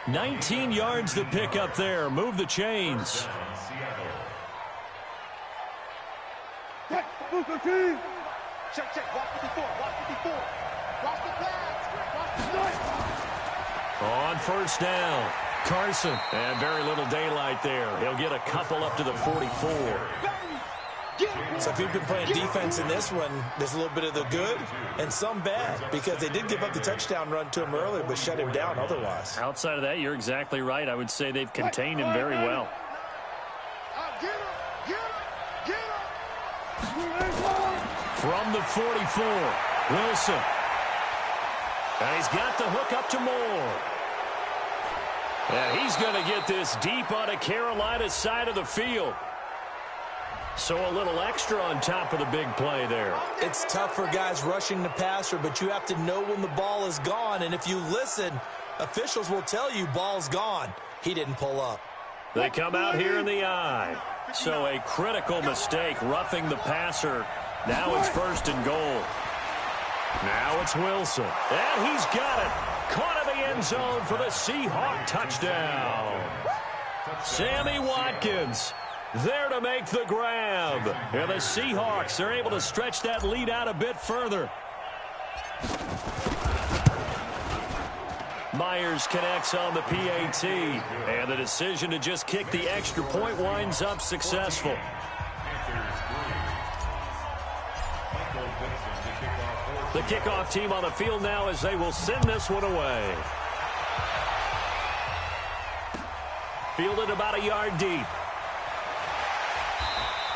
19 yards to pick up there. Move the chains. Check. Watch 54. Watch the pass. On 1st down, Carson. And very little daylight there. He'll get a couple up to the 44. So if you've been playing defense in this one, there's a little bit of the good and some bad, because they did give up the touchdown run to him earlier but shut him down otherwise. Outside of that, you're exactly right. I would say they've contained him very well. Get him. From the 44, Wilson. And he's got the hook up to Moore. And he's going to get this deep on a Carolina side of the field. So a little extra on top of the big play there. It's tough for guys rushing the passer, but you have to know when the ball is gone. And if you listen, officials will tell you ball's gone. He didn't pull up. They come out here in the eye. So a critical mistake, roughing the passer. Now it's 1st and goal. Now it's Wilson. And he's got it. Caught in the end zone for the Seahawk touchdown. Sammy Watkins there to make the grab. And the Seahawks are able to stretch that lead out a bit further. Myers connects on the PAT, and the decision to just kick the extra point winds up successful. The kickoff team on the field now as they will send this one away. Fielded about a yard deep.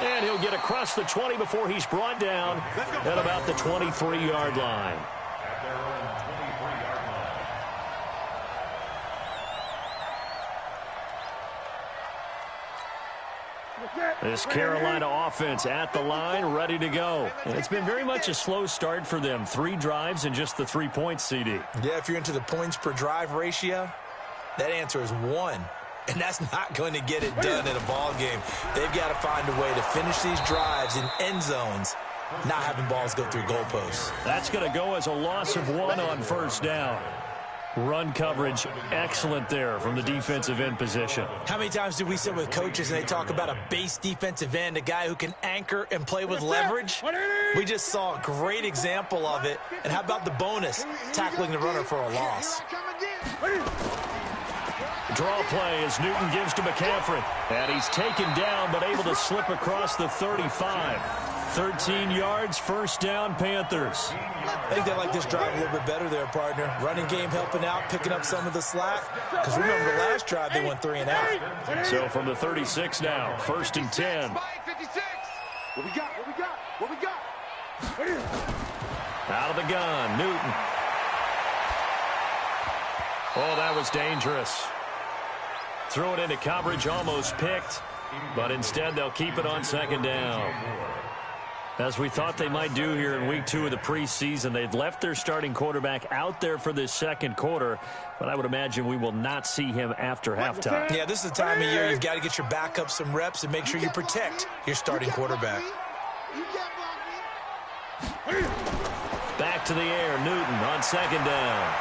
And he'll get across the 20 before he's brought down at about the 23-yard line. At their own 23-yard line. This Carolina offense at the line, ready to go. And it's been very much a slow start for them. 3 drives and just the 3 points, CD. Yeah, if you're into the points per drive ratio, that answer is 1. And that's not going to get it done in a ball game. They've got to find a way to finish these drives in end zones, not having balls go through goalposts. That's going to go as a loss of 1 on first down. Run coverage, excellent there from the defensive end position. How many times do we sit with coaches and they talk about a base defensive end, a guy who can anchor and play with leverage? We just saw a great example of it. And how about the bonus, tackling the runner for a loss? Draw play as Newton gives to McCaffrey. And he's taken down but able to slip across the 35. 13 yards, first down, Panthers. I think they like this drive a little bit better there, partner. Running game helping out, picking up some of the slack. Because remember, the last drive they went 3 and out. So from the 36 now, first and 10. What we got? What we got? What we got? Out of the gun, Newton. Oh, that was dangerous. Threw it into coverage, almost picked. But instead, they'll keep it on second down. As we thought they might do here in week 2 of the preseason, they've left their starting quarterback out there for this second quarter, but I would imagine we will not see him after halftime. Yeah, this is the time of year you've got to get your backup some reps and make sure you protect your starting quarterback. Back to the air, Newton on second down.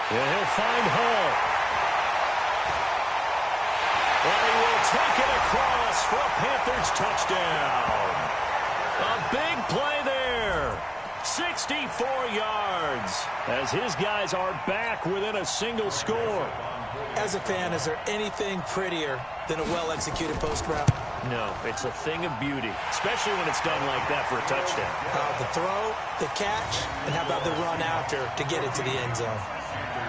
And he'll find Hall. And he will take it across for a Panthers touchdown. A big play there. 64 yards as his guys are back within a single score. As a fan, is there anything prettier than a well-executed post route? No, it's a thing of beauty, especially when it's done like that for a touchdown. The throw, the catch, and how about the run after to get it to the end zone?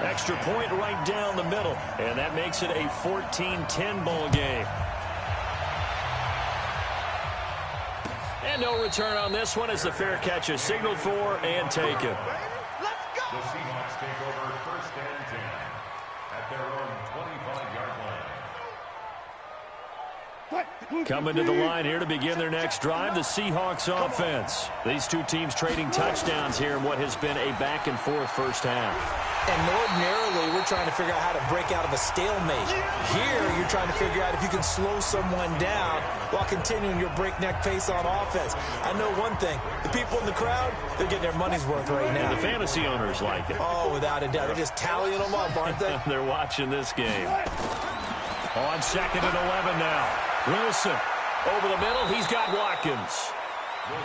Extra point right down the middle, and that makes it a 14-10 ball game. And no return on this one as the fair catch is signaled for and taken. The Seahawks take over first and 10 at their own 25-yard line. Coming to the line here to begin their next drive, the Seahawks offense. These two teams trading touchdowns here in what has been a back-and-forth first half. And ordinarily, we're trying to figure out how to break out of a stalemate. Here, you're trying to figure out if you can slow someone down while continuing your breakneck pace on offense. I know one thing. The people in the crowd, they're getting their money's worth right now. And the fantasy owners like it. Oh, without a doubt. They're just tallying them up, aren't they? They're watching this game. On second and 11 now. Wilson over the middle. He's got Watkins.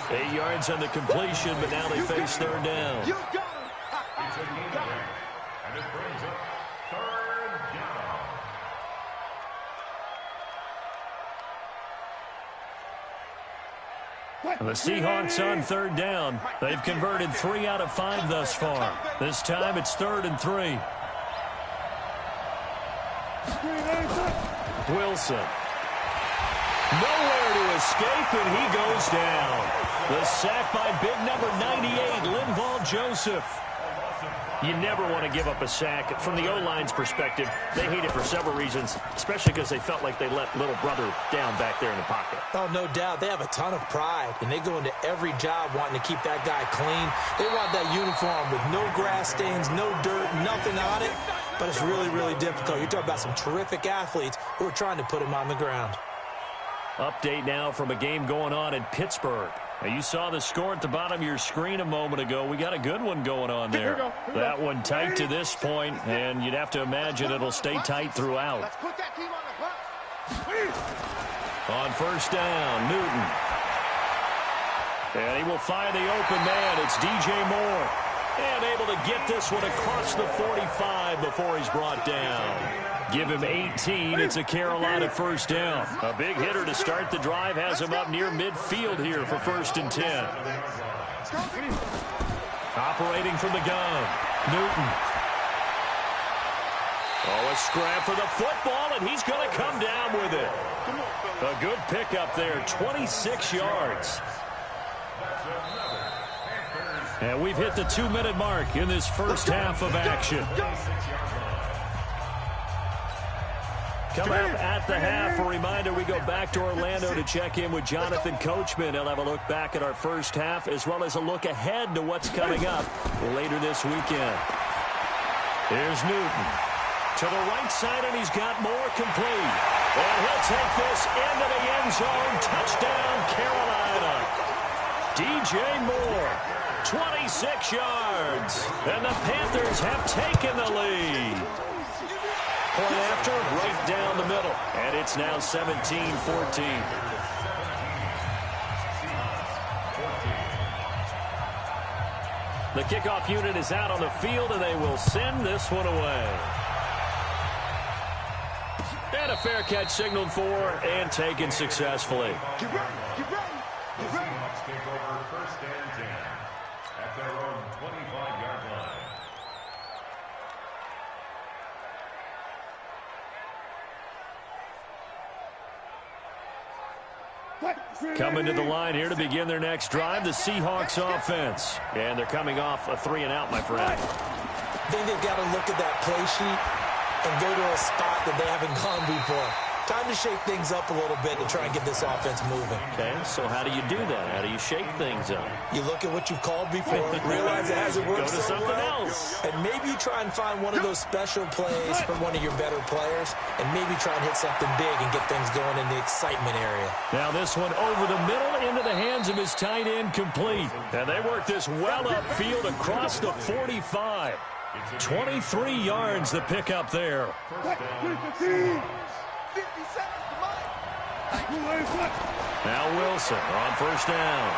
8 yards on the completion, but now they face third down. It's a gain of 8, and it brings up third down. The Seahawks on third down. They've converted 3 out of 5 thus far. This time it's 3rd and 3. Wilson. Nowhere to escape, and he goes down. The sack by big number 98, Linval Joseph. You never want to give up a sack. From the O-line's perspective, they hate it for several reasons, especially because they felt like they let little brother down back there in the pocket. Oh, no doubt. They have a ton of pride, and they go into every job wanting to keep that guy clean. They want that uniform with no grass stains, no dirt, nothing on it, but it's really, really difficult. You're talking about some terrific athletes who are trying to put him on the ground. Update now from a game going on in Pittsburgh. Now, you saw the score at the bottom of your screen a moment ago. We got a good one going on there. That one tight to this point, and you'd have to imagine it'll stay tight throughout. Let's put that team on the bus. On first down, Newton. And he will find the open man. It's DJ Moore. And able to get this one across the 45 before he's brought down. Give him 18. It's a Carolina first down. A big hitter to start the drive has him up near midfield here for 1st and 10. Operating from the gun, Newton. Oh, a scrap for the football, and he's going to come down with it. A good pickup there, 26 yards. And we've hit the 2-minute mark in this first half of action. Coming up at the half, a reminder, we go back to Orlando to check in with Jonathan Coachman. He'll have a look back at our first half as well as a look ahead to what's coming up later this weekend. Here's Newton to the right side, and he's got more complete. And he'll take this into the end zone. Touchdown, Carolina. DJ Moore, 26 yards. And the Panthers have taken the lead. Point after, right down the middle. And it's now 17-14. The kickoff unit is out on the field, and they will send this one away. And a fair catch signaled for and taken successfully. Get ready, get ready, get ready. Seahawks take over 1st and 10 at their own 25-yard line. Coming to the line here to begin their next drive, the Seahawks offense. And they're coming off a 3-and-out, my friend. I think they've got to look at that play sheet and go to a spot that they haven't gone before. Time to shake things up a little bit to try and get this offense moving. Okay, so how do you do that? How do you shake things up? You look at what you've called before, realize it hasn't worked Go to so something well, else. and maybe you try and find one of those special plays from one of your better players, and maybe try and hit something big and get things going in the excitement area. Now this one over the middle into the hands of his tight end, complete. And they work this well upfield across the 45. 23 yards the pickup there. 50 seconds. Now Wilson on 1st down.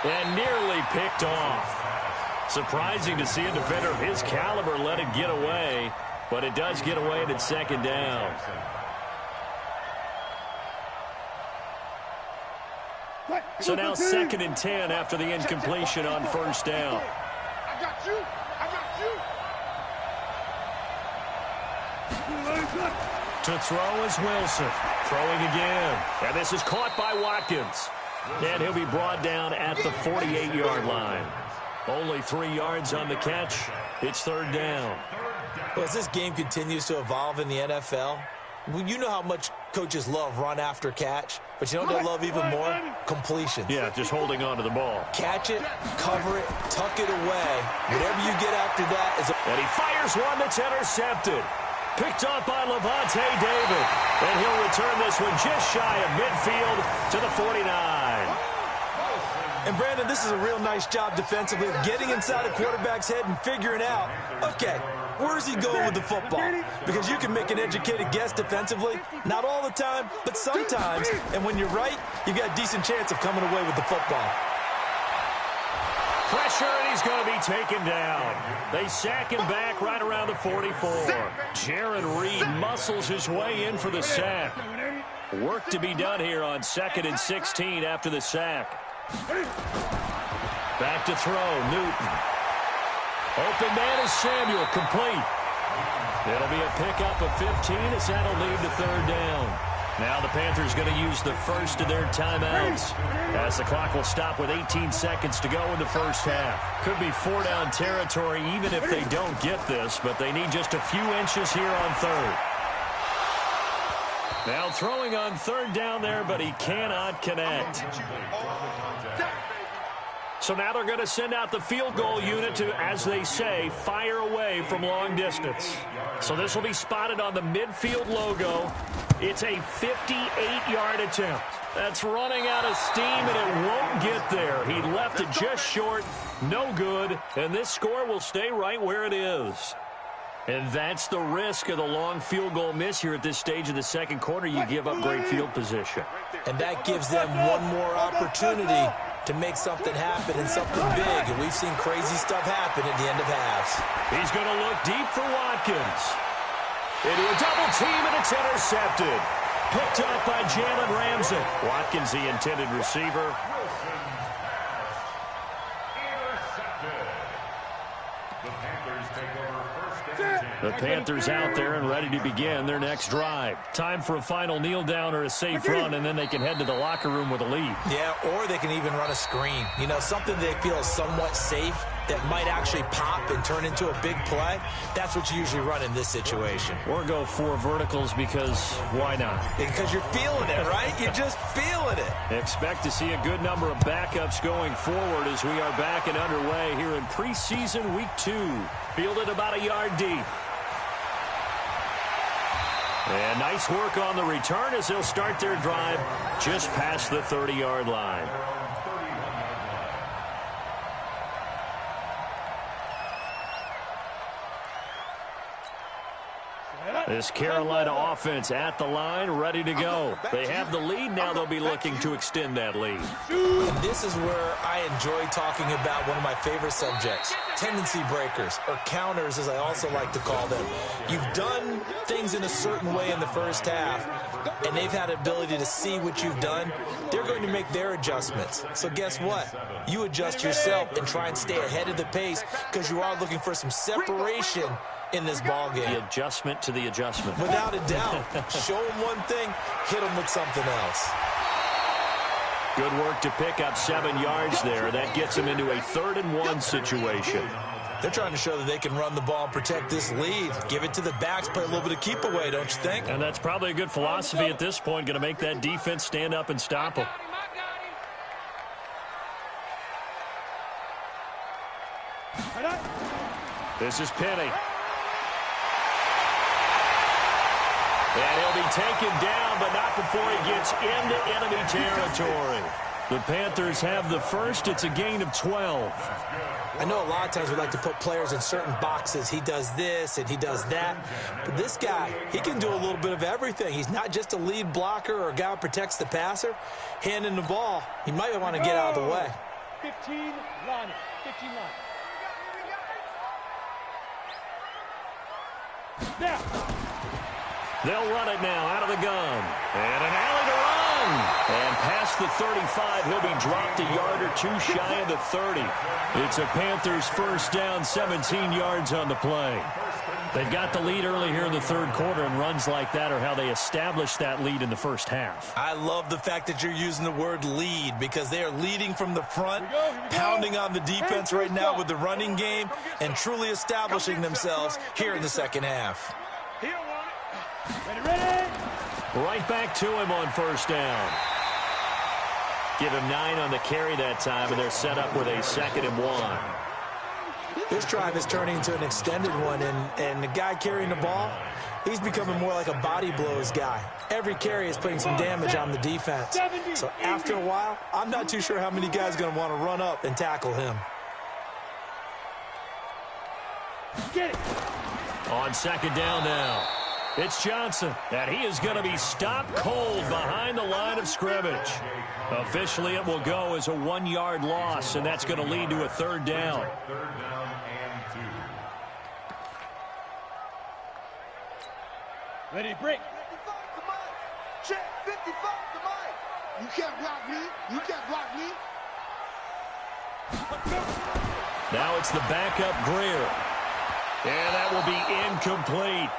And nearly picked off. Surprising to see a defender of his caliber let it get away, but it does get away and it's 2nd down. So now 2nd and 10 after the incompletion on 1st down. I got you. I got you. To throw is Wilson. Throwing again. And this is caught by Watkins. And he'll be brought down at the 48-yard line. Only 3 yards on the catch. It's 3rd down. Well, as this game continues to evolve in the NFL, you know how much coaches love run after catch, but you know what they love even more? Completions. Yeah, just holding on to the ball. Catch it, cover it, tuck it away. Whatever you get after that is And he fires one that's intercepted. Picked up by Levante David. And he'll return this one just shy of midfield to the 49. And, Brandon, this is a real nice job defensively of getting inside a quarterback's head and figuring out, okay, where's he going with the football? Because you can make an educated guess defensively. Not all the time, but sometimes. And when you're right, you've got a decent chance of coming away with the football. Pressure, and he's going to be taken down. They sack him back right around the 44. Jaron Reed muscles his way in for the sack. Work to be done here on 2nd and 16 after the sack. Back to throw, Newton. Open man is Samuel, complete. It'll be a pickup of 15 as that'll lead to 3rd down. Now the Panthers going to use the first of their timeouts as the clock will stop with 18 seconds to go in the first half. Could be 4-down territory even if they don't get this, but they need just a few inches here on 3rd. Now throwing on 3rd down there, but he cannot connect. So now they're going to send out the field goal unit to, as they say, fire away from long distance. So this will be spotted on the midfield logo. It's a 58-yard attempt. That's running out of steam, and it won't get there. He left it just short, no good, and this score will stay right where it is. And that's the risk of the long field goal miss here at this stage of the second quarter. You give up great field position. And that gives them one more opportunity to make something happen and something big, and we've seen crazy stuff happen at the end of halves. He's going to look deep for Watkins. Into a double team, and it's intercepted. Picked up by Jalen Ramsey. Watkins, the intended receiver. The Panthers out there and ready to begin their next drive. Time for a final kneel down or a safe run, and then they can head to the locker room with a lead. Yeah, or they can even run a screen. You know, something they feel somewhat safe that might actually pop and turn into a big play. That's what you usually run in this situation. Or go 4 verticals because why not? Because you're feeling it, right? You're just feeling it. Expect to see a good number of backups going forward as we are back and underway here in preseason week 2. Fielded about a yard deep. And nice work on the return as they'll start their drive just past the 30-yard line. This Carolina offense at the line, ready to go. They have the lead now. They'll be looking to extend that lead. And this is where I enjoy talking about one of my favorite subjects, tendency breakers, or counters as I also like to call them. You've done things in a certain way in the first half, and they've had the ability to see what you've done. They're going to make their adjustments. So guess what? You adjust yourself and try and stay ahead of the pace because you are looking for some separation in this ball game. The adjustment to the adjustment. Without a doubt. Show them one thing, hit them with something else. Good work to pick up 7 yards there. That gets them into a 3rd and 1 situation. They're trying to show that they can run the ball and protect this lead. Give it to the backs, play a little bit of keep away, don't you think? And that's probably a good philosophy at this point. Going to make that defense stand up and stop them. This is Penny. And he'll be taken down, but not before he gets into enemy territory. The Panthers have the first. It's a gain of 12. I know a lot of times we like to put players in certain boxes. He does this and he does that. But this guy, he can do a little bit of everything. He's not just a lead blocker or a guy who protects the passer. Handing the ball, he might want to get out of the way. 15 line. 15 line. Now. They'll run it now out of the gun. And an alley to run. And past the 35, he'll be dropped a yard or 2 shy of the 30. It's a Panthers first down, 17 yards on the play. They've got the lead early here in the 3rd quarter, and runs like that are how they established that lead in the first half. I love the fact that you're using the word lead because they are leading from the front, pounding on the defense right now with the running game, and truly establishing themselves here in the second half. Ready. Right back to him on first down. Give him 9 on the carry that time, and they're set up with a 2nd and 1. This drive is turning into an extended one, and the guy carrying the ball, he's becoming more like a body blows guy. Every carry is putting some damage on the defense. So after a while, I'm not too sure how many guys are going to want to run up and tackle him. Get it. On 2nd down now. It's Johnson, and he is going to be stopped cold behind the line of scrimmage. Officially, it will go as a 1-yard loss, and that's going to lead to a 3rd down. 3rd down and 2. Ready, break. 55 to Mike. Check, 55 to Mike. You can't block me. You can't block me. Now it's the backup Greer. And that will be incomplete.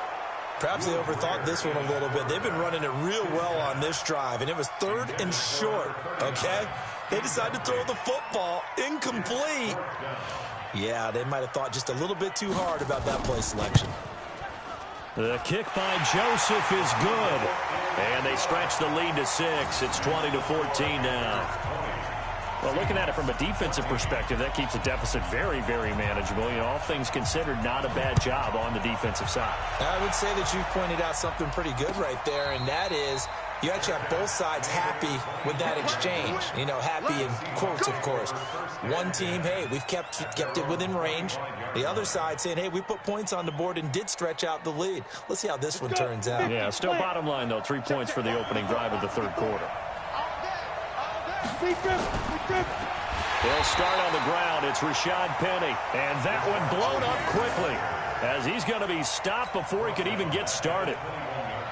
Perhaps they overthought this one a little bit. They've been running it real well on this drive, and it was 3rd and short, okay? They decided to throw the football incomplete. Yeah, they might have thought just a little bit too hard about that play selection. The kick by Joseph is good. And they stretch the lead to 6. It's 20-14 now. Well, looking at it from a defensive perspective, that keeps the deficit very, very manageable. You know, all things considered, not a bad job on the defensive side. I would say that you've pointed out something pretty good right there, and that is you actually have both sides happy with that exchange. You know, happy in quotes, of course. One team, hey, we've kept it within range. The other side saying, hey, we put points on the board and did stretch out the lead. Let's see how this one turns out. Yeah, still bottom line, though, 3 points for the opening drive of the 3rd quarter. All day. He'll start on the ground. It's Rashad Penny. And that one blown up quickly as he's going to be stopped before he could even get started.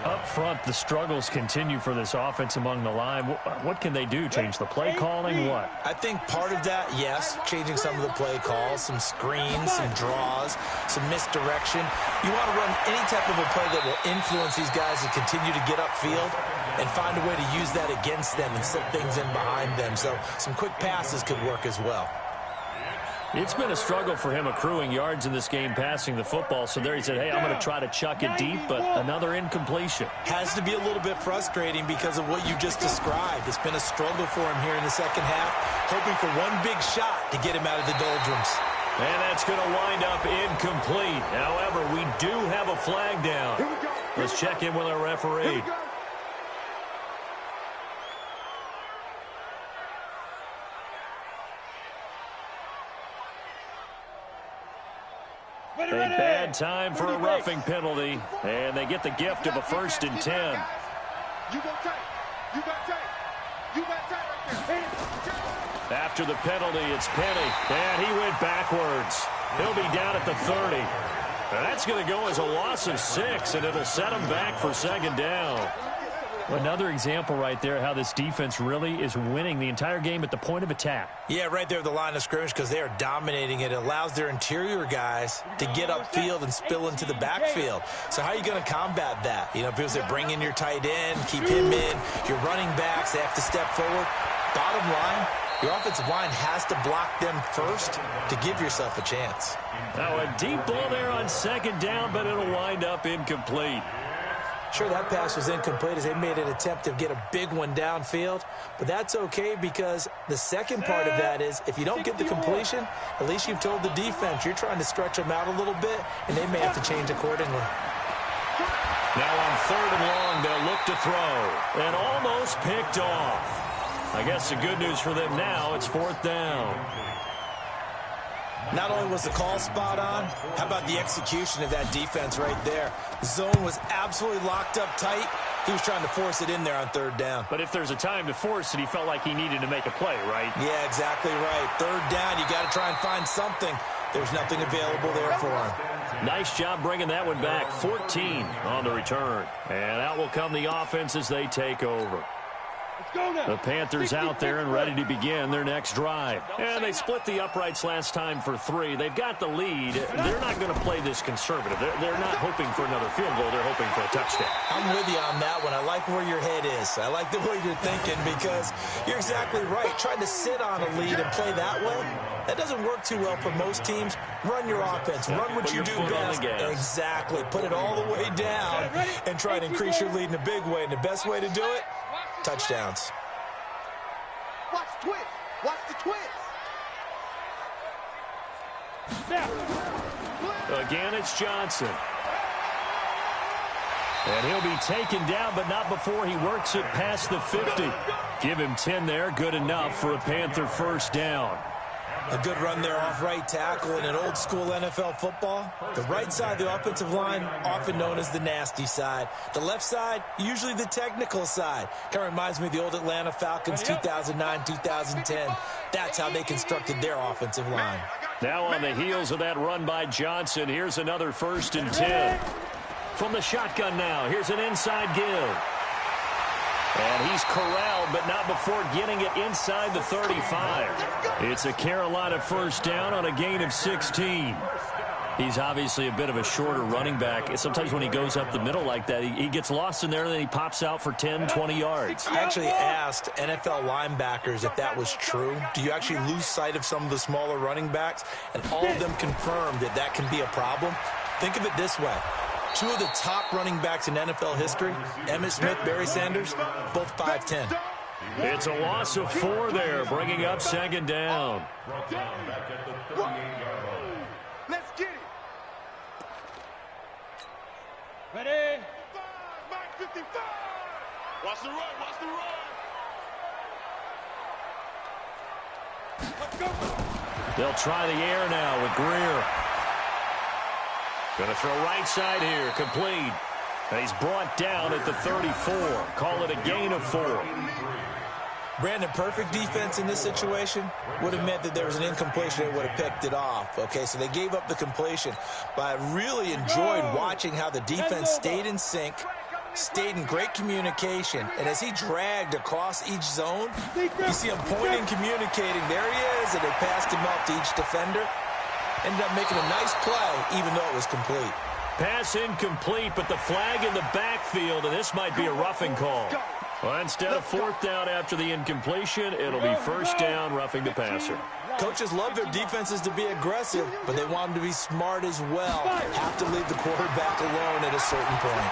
Up front, the struggles continue for this offense among the line. What can they do? Change the play calling? What? I think part of that, yes, changing some of the play calls, some screens, some draws, some misdirection. You want to run any type of a play that will influence these guys to continue to get upfield and find a way to use that against them and slip things in behind them. So some quick passes could work as well. It's been a struggle for him accruing yards in this game passing the football. So there he said, hey, I'm going to try to chuck it deep, but another incompletion. Has to be a little bit frustrating because of what you just described. It's been a struggle for him here in the second half, hoping for one big shot to get him out of the doldrums. And that's going to wind up incomplete. However, we do have a flag down. Let's check in with our referee. A bad time for a roughing penalty, and they get the gift of a 1st and 10. You got tight. You got tight. You got tight right there. After the penalty, it's Penny, and he went backwards. He'll be down at the 30. And that's going to go as a loss of 6, and it'll set him back for 2nd down. Another example right there how this defense really is winning the entire game at the point of attack. Yeah, right there at the line of scrimmage because they are dominating it. It allows their interior guys to get upfield and spill into the backfield. So how are you going to combat that? You know, people say bring in your tight end, keep him in. Your running backs, they have to step forward. Bottom line, your offensive line has to block them first to give yourself a chance. Now a deep ball there on 2nd down, but it'll wind up incomplete. Sure, that pass was incomplete as they made an attempt to get a big one downfield, but that's okay because the second part of that is if you don't get the completion, at least you've told the defense you're trying to stretch them out a little bit, and they may have to change accordingly. Now on 3rd and long, they'll look to throw, and almost picked off. I guess the good news for them now, it's 4th down. Not only was the call spot on, how about the execution of that defense right there? The zone was absolutely locked up tight. He was trying to force it in there on 3rd down. But if there's a time to force it, he felt like he needed to make a play, right? Yeah, exactly right. 3rd down, you got to try and find something. There's nothing available there for him. Nice job bringing that one back. 14 on the return. And out will come the offense as they take over. The Panthers out there and ready to begin their next drive. And they split the uprights last time for 3. They've got the lead. They're not going to play this conservative. They're not hoping for another field goal. They're hoping for a touchdown. I'm with you on that one. I like where your head is. I like the way you're thinking because you're exactly right. Trying to sit on a lead and play that way, that doesn't work too well for most teams. Run your offense. Run what you do best. Exactly. Put it all the way down and try to increase your lead in a big way. And the best way to do it, touchdowns. Watch the twist. Watch the twist. Again, it's Johnson. And he'll be taken down, but not before he works it past the 50. Give him 10 there. Good enough for a Panther 1st down. A good run there off right tackle in an old-school NFL football. The right side of the offensive line, often known as the nasty side. The left side, usually the technical side. Kind of reminds me of the old Atlanta Falcons 2009, 2010. That's how they constructed their offensive line. Now on the heels of that run by Johnson, here's another 1st and 10. From the shotgun now, here's an inside give. And he's corralled, but not before getting it inside the 35. It's a Carolina 1st down on a gain of 16. He's obviously a bit of a shorter running back. Sometimes when he goes up the middle like that, he gets lost in there, and then he pops out for 10, 20 yards. I actually asked NFL linebackers if that was true. Do you actually lose sight of some of the smaller running backs? And all of them confirmed that that can be a problem. Think of it this way. 2 of the top running backs in NFL history, Emmitt Smith, Barry Sanders, both 5'10". It's a loss of 4 there, bringing up 2nd down. Let's get it. Ready? 55. Watch the run. Watch the run. Let's go. They'll try the air now with Greer. Going to throw right side here, complete. And he's brought down at the 34. Call it a gain of 4. Brandon, perfect defense in this situation would have meant that there was an incompletion and would have picked it off. Okay, so they gave up the completion. But I really enjoyed watching how the defense stayed in sync, stayed in great communication. And as he dragged across each zone, you see him pointing, communicating. There he is, and they passed him off to each defender. Ended up making a nice play, even though it was complete. Pass incomplete, but the flag in the backfield, and this might be a roughing call. Well, instead of fourth down after the incompletion, it'll be first down, roughing the passer. Coaches love their defenses to be aggressive, but they want them to be smart as well. Have to leave the quarterback alone at a certain point.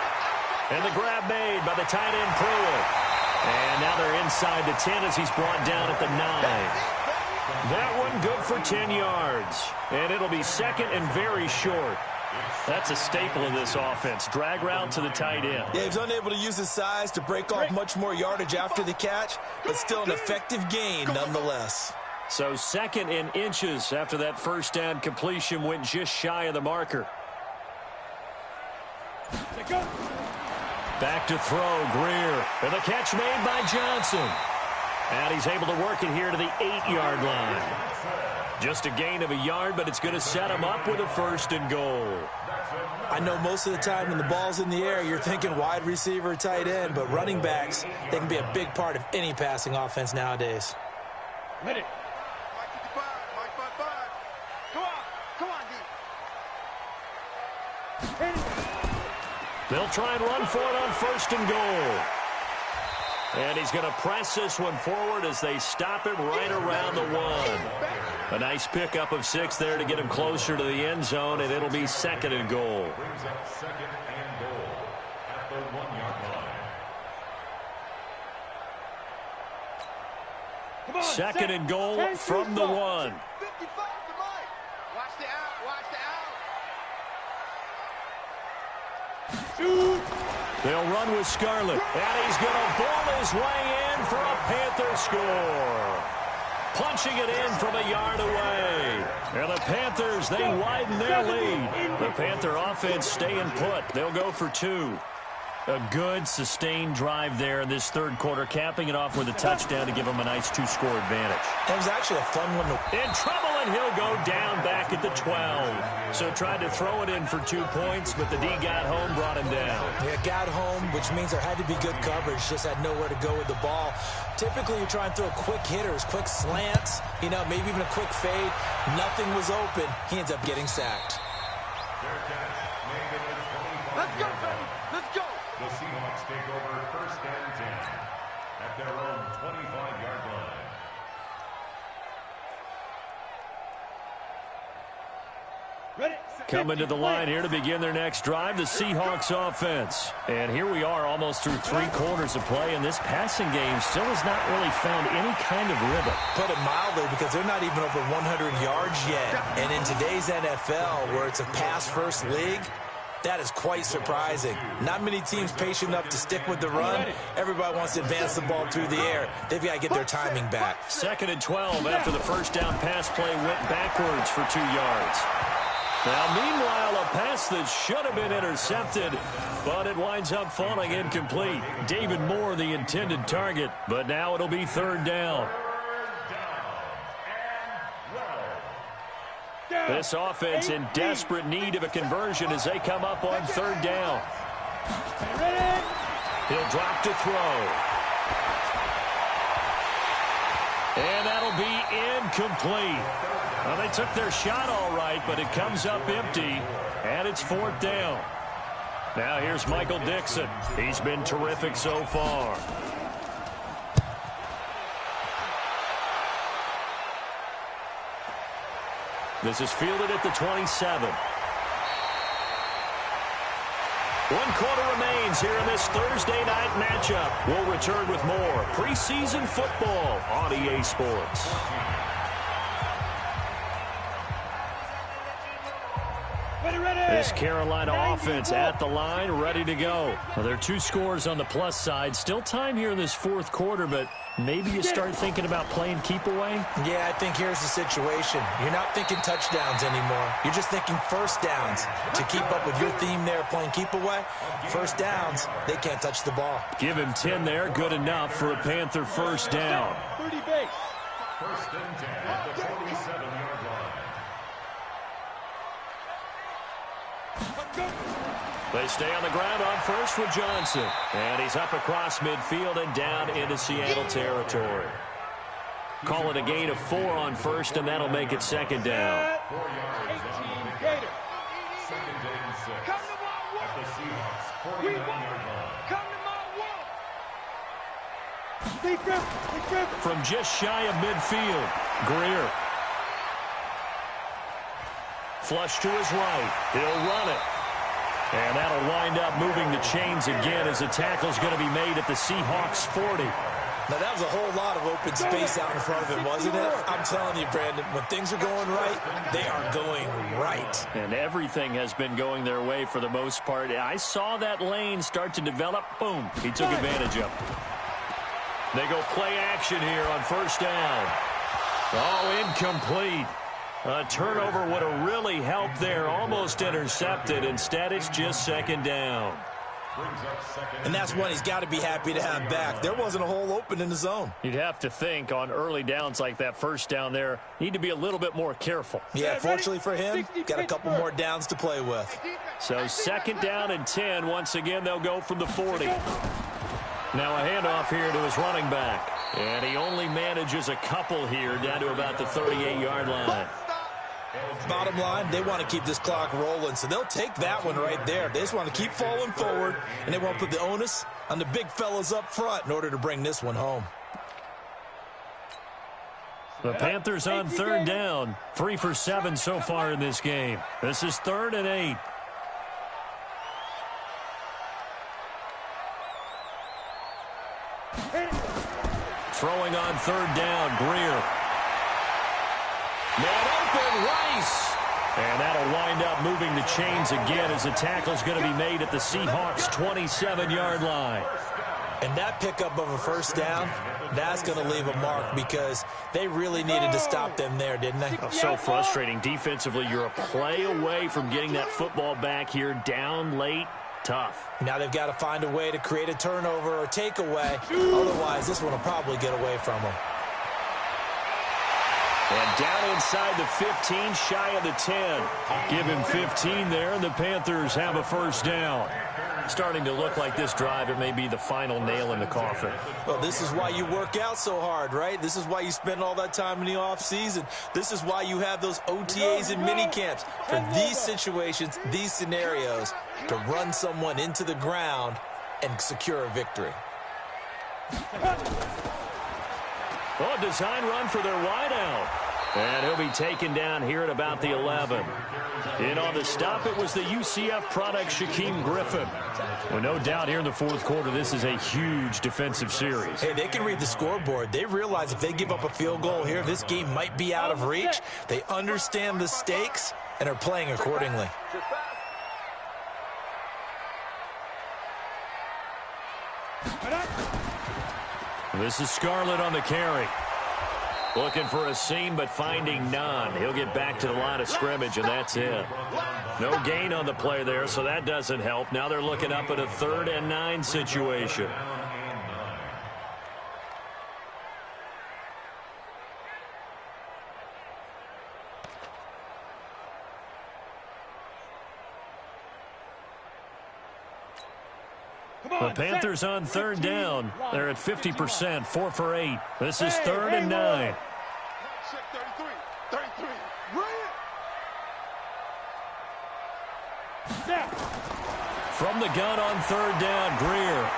And the grab made by the tight end Pruitt. And now they're inside the 10 as he's brought down at the 9. That one good for 10 yards. And it'll be second and very short. That's a staple of this offense. Drag route to the tight end. Yeah, he's unable to use his size to break off much more yardage after the catch, but still an effective gain nonetheless. So second in inches after that first down completion went just shy of the marker. Back to throw, Greer. And the catch made by Johnson. And he's able to work it here to the 8-yard line. Just a gain of a yard, but it's going to set him up with a first and goal. I know most of the time when the ball's in the air, you're thinking wide receiver, tight end, but running backs, they can be a big part of any passing offense nowadays. Ready. They'll try and run for it on first and goal. And he's going to press this one forward as they stop him right around the 1. A nice pickup of 6 there to get him closer to the end zone, and it'll be second and goal. Brings up second and goal at the 1-yard line. Second and goal from the 1. 55 to Mike. Watch the out. Watch the out. They'll run with Scarlett, and he's going to ball his way in for a Panther score. Punching it in from a yard away. And the Panthers, they widen their lead. The Panther offense staying put. They'll go for 2. A good, sustained drive there in this third quarter, capping it off with a touchdown to give them a nice 2-score advantage. That was actually a fun one. In trouble, and he'll go down back at the 12. So tried to throw it in for 2 points, but the D got home, brought him down. Yeah, got home, which means there had to be good coverage. Just had nowhere to go with the ball. Typically, you try and throw quick hitters, quick slants, maybe even a quick fade. Nothing was open. He ends up getting sacked. Let's go, baby. Let's go. The Seahawks take over first and 10 at their own 25-yard line. Ready. Coming to the line here to begin their next drive, the Seahawks offense. And here we are almost through 3 quarters of play, and this passing game still has not really found any kind of rhythm. Put it mildly, because they're not even over 100 yards yet. And in today's NFL, where it's a pass-first league, that is quite surprising. Not many teams patient enough to stick with the run. Everybody wants to advance the ball through the air. They've got to get their timing back. Second and 12 after the first down pass play went backwards for 2 yards. Now, meanwhile, a pass that should have been intercepted, but it winds up falling incomplete. David Moore, the intended target, but now it'll be third down. This offense in desperate need of a conversion as they come up on third down. He'll drop to throw. And that'll be incomplete. Well, they took their shot all right, but it comes up empty, and it's fourth down. Now here's Michael Dixon. He's been terrific so far. This is fielded at the 27. 1 quarter remains here in this Thursday night matchup. We'll return with more preseason football on EA Sports. Ready, ready. This Carolina offense at the line, ready to go. Well, there are 2 scores on the plus side. Still time here in this fourth quarter, but maybe you start thinking about playing keep away? Yeah, I think here's the situation. You're not thinking touchdowns anymore. You're just thinking first downs. To keep up with your theme there, playing keep away, first downs, they can't touch the ball. Give him 10 there, good enough for a Panther first down. 30 base. First and 10 at the 47-yard line. They stay on the ground on first with Johnson. And he's up across midfield and down into Seattle territory. Call it a gain of 4 on first, and that'll make it second down. 4 yards on the pickup. Second and 6 at the Seahawks 49-yard line. From just shy of midfield, Greer. Flush to his right. He'll run it. And that'll wind up moving the chains again as the tackle's going to be made at the Seahawks 40. Now, that was a whole lot of open space out in front of him, wasn't it? I'm telling you, Brandon, when things are going right, they are going right. And everything has been going their way for the most part. I saw that lane start to develop. Boom. He took advantage of it. They go play action here on first down. Oh, incomplete. A turnover would have really helped there. Almost intercepted. Instead, it's just second down. And that's one he's got to be happy to have back. There wasn't a hole open in the zone. You'd have to think on early downs like that first down there, need to be a little bit more careful. Yeah, fortunately for him, got a couple more downs to play with. So second down and 10. Once again, they'll go from the 40. Now a handoff here to his running back. And he only manages a couple here down to about the 38-yard line. Bottom line, they want to keep this clock rolling, so they'll take that one right there. They just want to keep falling forward, and they won't put the onus on the big fellas up front in order to bring this one home. The Panthers on third down. 3 for 7 so far in this game. This is 3rd and 8. Throwing on third down, Greer. Man open, Rice. And that'll wind up moving the chains again as the tackle's going to be made at the Seahawks 27-yard line. And that pickup of a first down, that's going to leave a mark because they really needed to stop them there, didn't they? Oh, so frustrating. Defensively, you're a play away from getting that football back here down late. Tough. Now they've got to find a way to create a turnover or takeaway. Otherwise, this one will probably get away from them. And down inside the 15, shy of the 10. Give him 15 there, and the Panthers have a first down. Starting to look like this drive, it may be the final nail in the coffin. Well, this is why you work out so hard, right? This is why you spend all that time in the offseason. This is why you have those OTAs and mini camps. For these situations, these scenarios, to run someone into the ground and secure a victory. Oh, design run for their wideout. And he'll be taken down here at about the 11. In on the stop, it was the UCF product, Shaquem Griffin. Well, no doubt here in the fourth quarter, this is a huge defensive series. Hey, they can read the scoreboard. They realize if they give up a field goal here, this game might be out of reach. They understand the stakes and are playing accordingly. This is Scarlett on the carry. Looking for a seam, but finding none. He'll get back to the line of scrimmage, and that's it. No gain on the play there, so that doesn't help. Now they're looking up at a 3rd and 9 situation. The Panthers on third down. They're at 50%, 4 for 8. This is 3rd and 9. 33. From the gun on third down, Greer.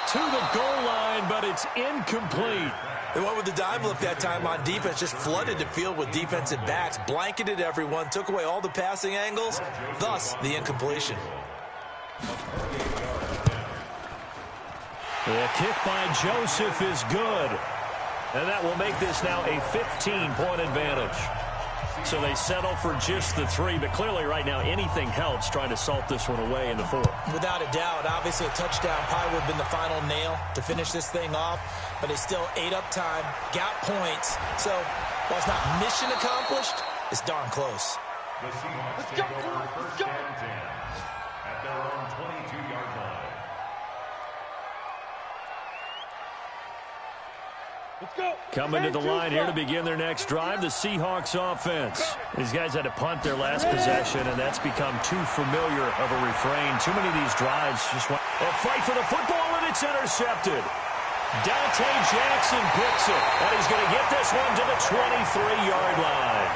To the goal line, but it's incomplete. They went with the dive look that time on defense, just flooded the field with defensive backs, blanketed everyone, took away all the passing angles, thus the incompletion. The kick by Joseph is good. And that will make this now a 15-point advantage. So they settle for just the 3, but clearly right now anything helps trying to salt this one away in the 4th. Without a doubt, obviously a touchdown probably would have been the final nail to finish this thing off, but they still ate up time, got points. So while it's not mission accomplished, it's darn close. The Seahawks take over first and 10 at their own 22-yard line. Let's go. Coming to the line here to begin their next drive, the Seahawks offense. These guys had to punt their last possession, and that's become too familiar of a refrain. Too many of these drives just want a fight for the football, and it's intercepted. Dante Jackson picks it, and he's going to get this one to the 23-yard line.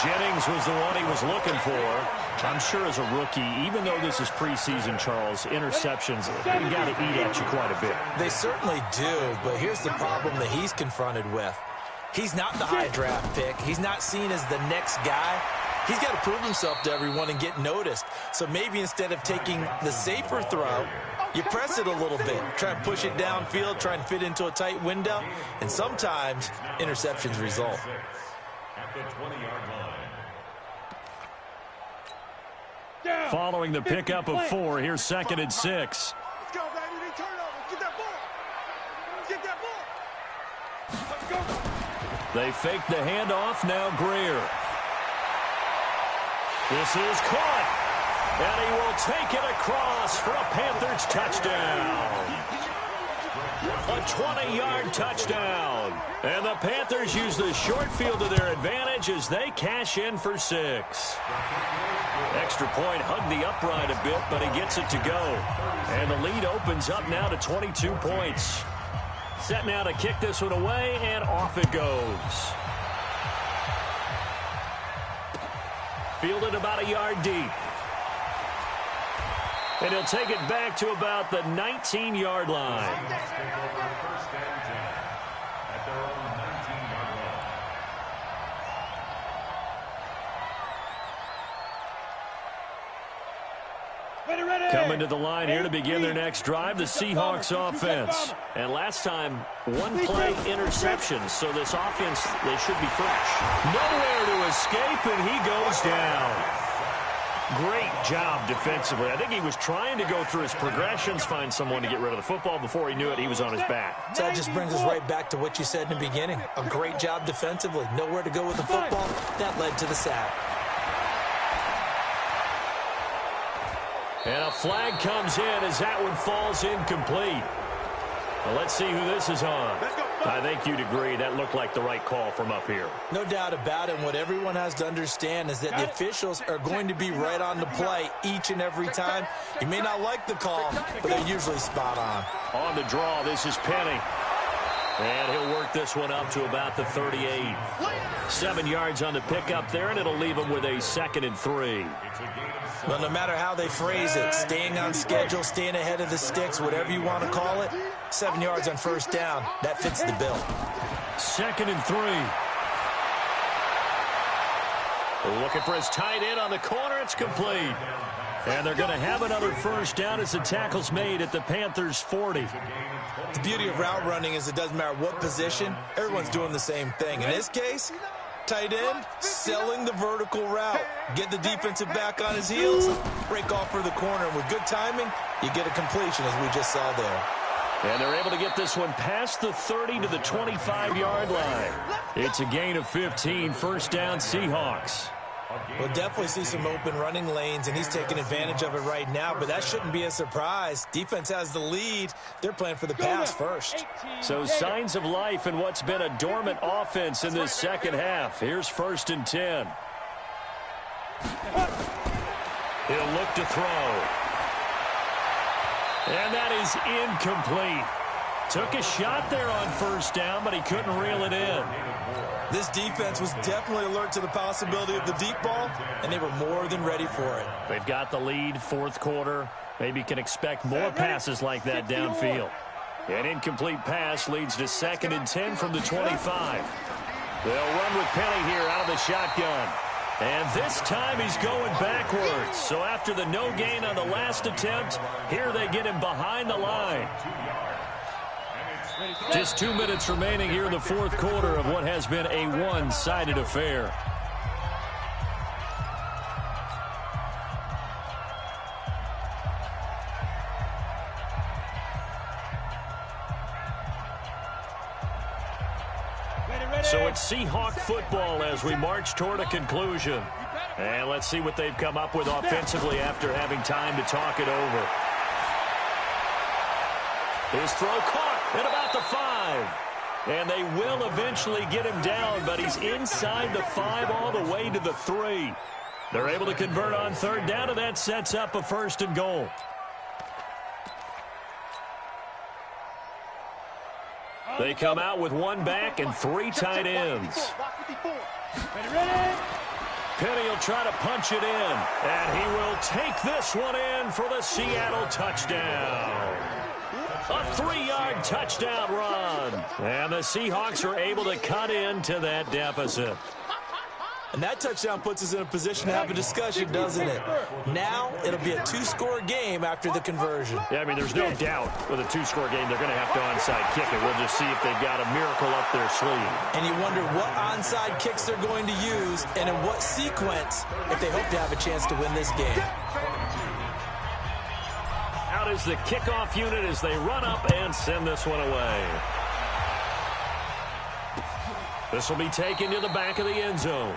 Jennings was the one he was looking for. I'm sure as a rookie, even though this is preseason, Charles, interceptions, they got to eat at you quite a bit. They certainly do, but here's the problem that he's confronted with. He's not the high draft pick. He's not seen as the next guy. He's got to prove himself to everyone and get noticed. So maybe instead of taking the safer throw, you press it a little bit. Try and push it downfield, try and fit into a tight window, and sometimes interceptions result. At the 20-yard line. Following the pickup of 4, here's 2nd and 6. Let's go, baby. They turn over. Get that ball. Get that ball. Let's go. They fake the handoff. Now Greer. This is caught. And he will take it across for a Panthers touchdown. A 20-yard touchdown. And the Panthers use the short field to their advantage as they cash in for 6. Extra point hugged the upright a bit, but he gets it to go. And the lead opens up now to 22 points. Set now to kick this one away, and off it goes. Fielded about a yard deep. And he'll take it back to about the 19-yard line. First and 10 at their own 19-yard line. Coming to the line here to begin their next drive, the Seahawks offense. And last time, one play interception, so this offense, they should be fresh. Nowhere to escape, and he goes down. Great job defensively. I think he was trying to go through his progressions, find someone to get rid of the football. Before he knew it, he was on his back. So that just brings us right back to what you said in the beginning. A great job defensively. Nowhere to go with the football. That led to the sack. And a flag comes in as that one falls incomplete. Well, let's see who this is on. I think you'd agree that looked like the right call from up here. No doubt about it. What everyone has to understand is that the officials are going to be right on the play each and every time. You may not like the call, but they're usually spot on. On the draw, this is Penny. And he'll work this one up to about the 38. 7 yards on the pickup there, and it'll leave him with a 2nd and 3. Well, no matter how they phrase it, staying on schedule, staying ahead of the sticks, whatever you want to call it, 7 yards on first down, that fits the bill. 2nd and 3. Looking for his tight end on the corner. It's complete. And they're going to have another first down as the tackle's made at the Panthers' 40. The beauty of route running is it doesn't matter what position, everyone's doing the same thing. In this case, tight end, selling the vertical route. Get the defensive back on his heels, break off for the corner. And with good timing, you get a completion, as we just saw there. And they're able to get this one past the 30 to the 25-yard line. It's a gain of 15, first down Seahawks. We'll definitely see some open running lanes, and he's taking advantage of it right now, but that shouldn't be a surprise. Defense has the lead. They're playing for the pass first. So signs of life in what's been a dormant offense in this second half. Here's 1st and 10. He'll look to throw. And that is incomplete. Took a shot there on first down, but he couldn't reel it in. This defense was definitely alert to the possibility of the deep ball, and they were more than ready for it. They've got the lead, fourth quarter. Maybe can expect more passes like that downfield. An incomplete pass leads to 2nd and 10 from the 25. They'll run with Penny here out of the shotgun. And this time he's going backwards. So after the no gain on the last attempt, here they get him behind the line. Just 2 minutes remaining here in the fourth quarter of what has been a one-sided affair. So it's Seahawk football as we march toward a conclusion. And let's see what they've come up with offensively after having time to talk it over. His throw caught at about the 5. And they will eventually get him down, but he's inside the 5 all the way to the 3. They're able to convert on third down, and that sets up a 1st and goal. They come out with 1 back and 3 tight ends. Penny will try to punch it in, and he will take this one in for the Seattle touchdown. A 3-yard touchdown run. And the Seahawks are able to cut into that deficit. And that touchdown puts us in a position to have a discussion, doesn't it? Now it'll be a 2-score game after the conversion. Yeah, I mean, there's no doubt with a 2-score game they're going to have to onside kick it. We'll just see if they've got a miracle up their sleeve. And you wonder what onside kicks they're going to use and in what sequence if they hope to have a chance to win this game. Out is the kickoff unit as they run up and send this one away. This will be taken to the back of the end zone.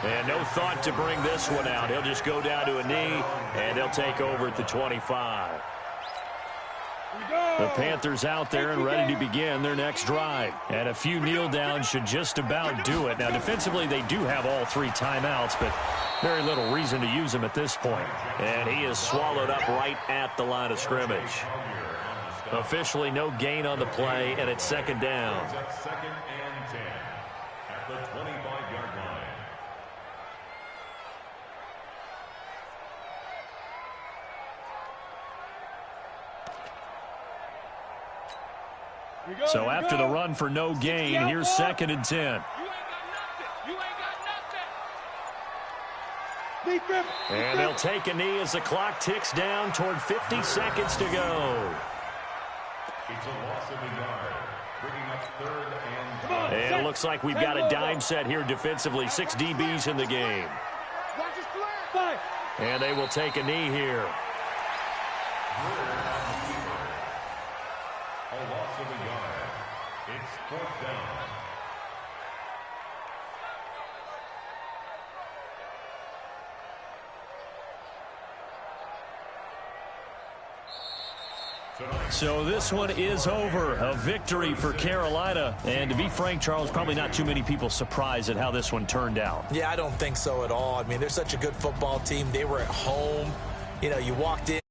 And no thought to bring this one out. He'll just go down to a knee, and they'll take over at the 25. The Panthers out there and ready to begin their next drive. And a few kneel downs should just about do it. Now, defensively, they do have all 3 timeouts, but very little reason to use them at this point. And he is swallowed up right at the line of scrimmage. Officially no gain on the play, and it's 2nd down. 2nd and 10 at the 25-yard line. So after the run for no gain, here's 2nd and 10. And they'll take a knee as the clock ticks down toward 50 seconds to go. It's a loss of a yard, bringing up 3rd and 10. And it looks like we've got a dime set here defensively. 6 DBs in the game. And they will take a knee here. A loss of a yard. It's 4th down. So this one is over. A victory for Carolina. And to be frank, Charles, probably not too many people surprised at how this one turned out. Yeah, I don't think so at all. I mean, they're such a good football team. They were at home. You know, you walked in.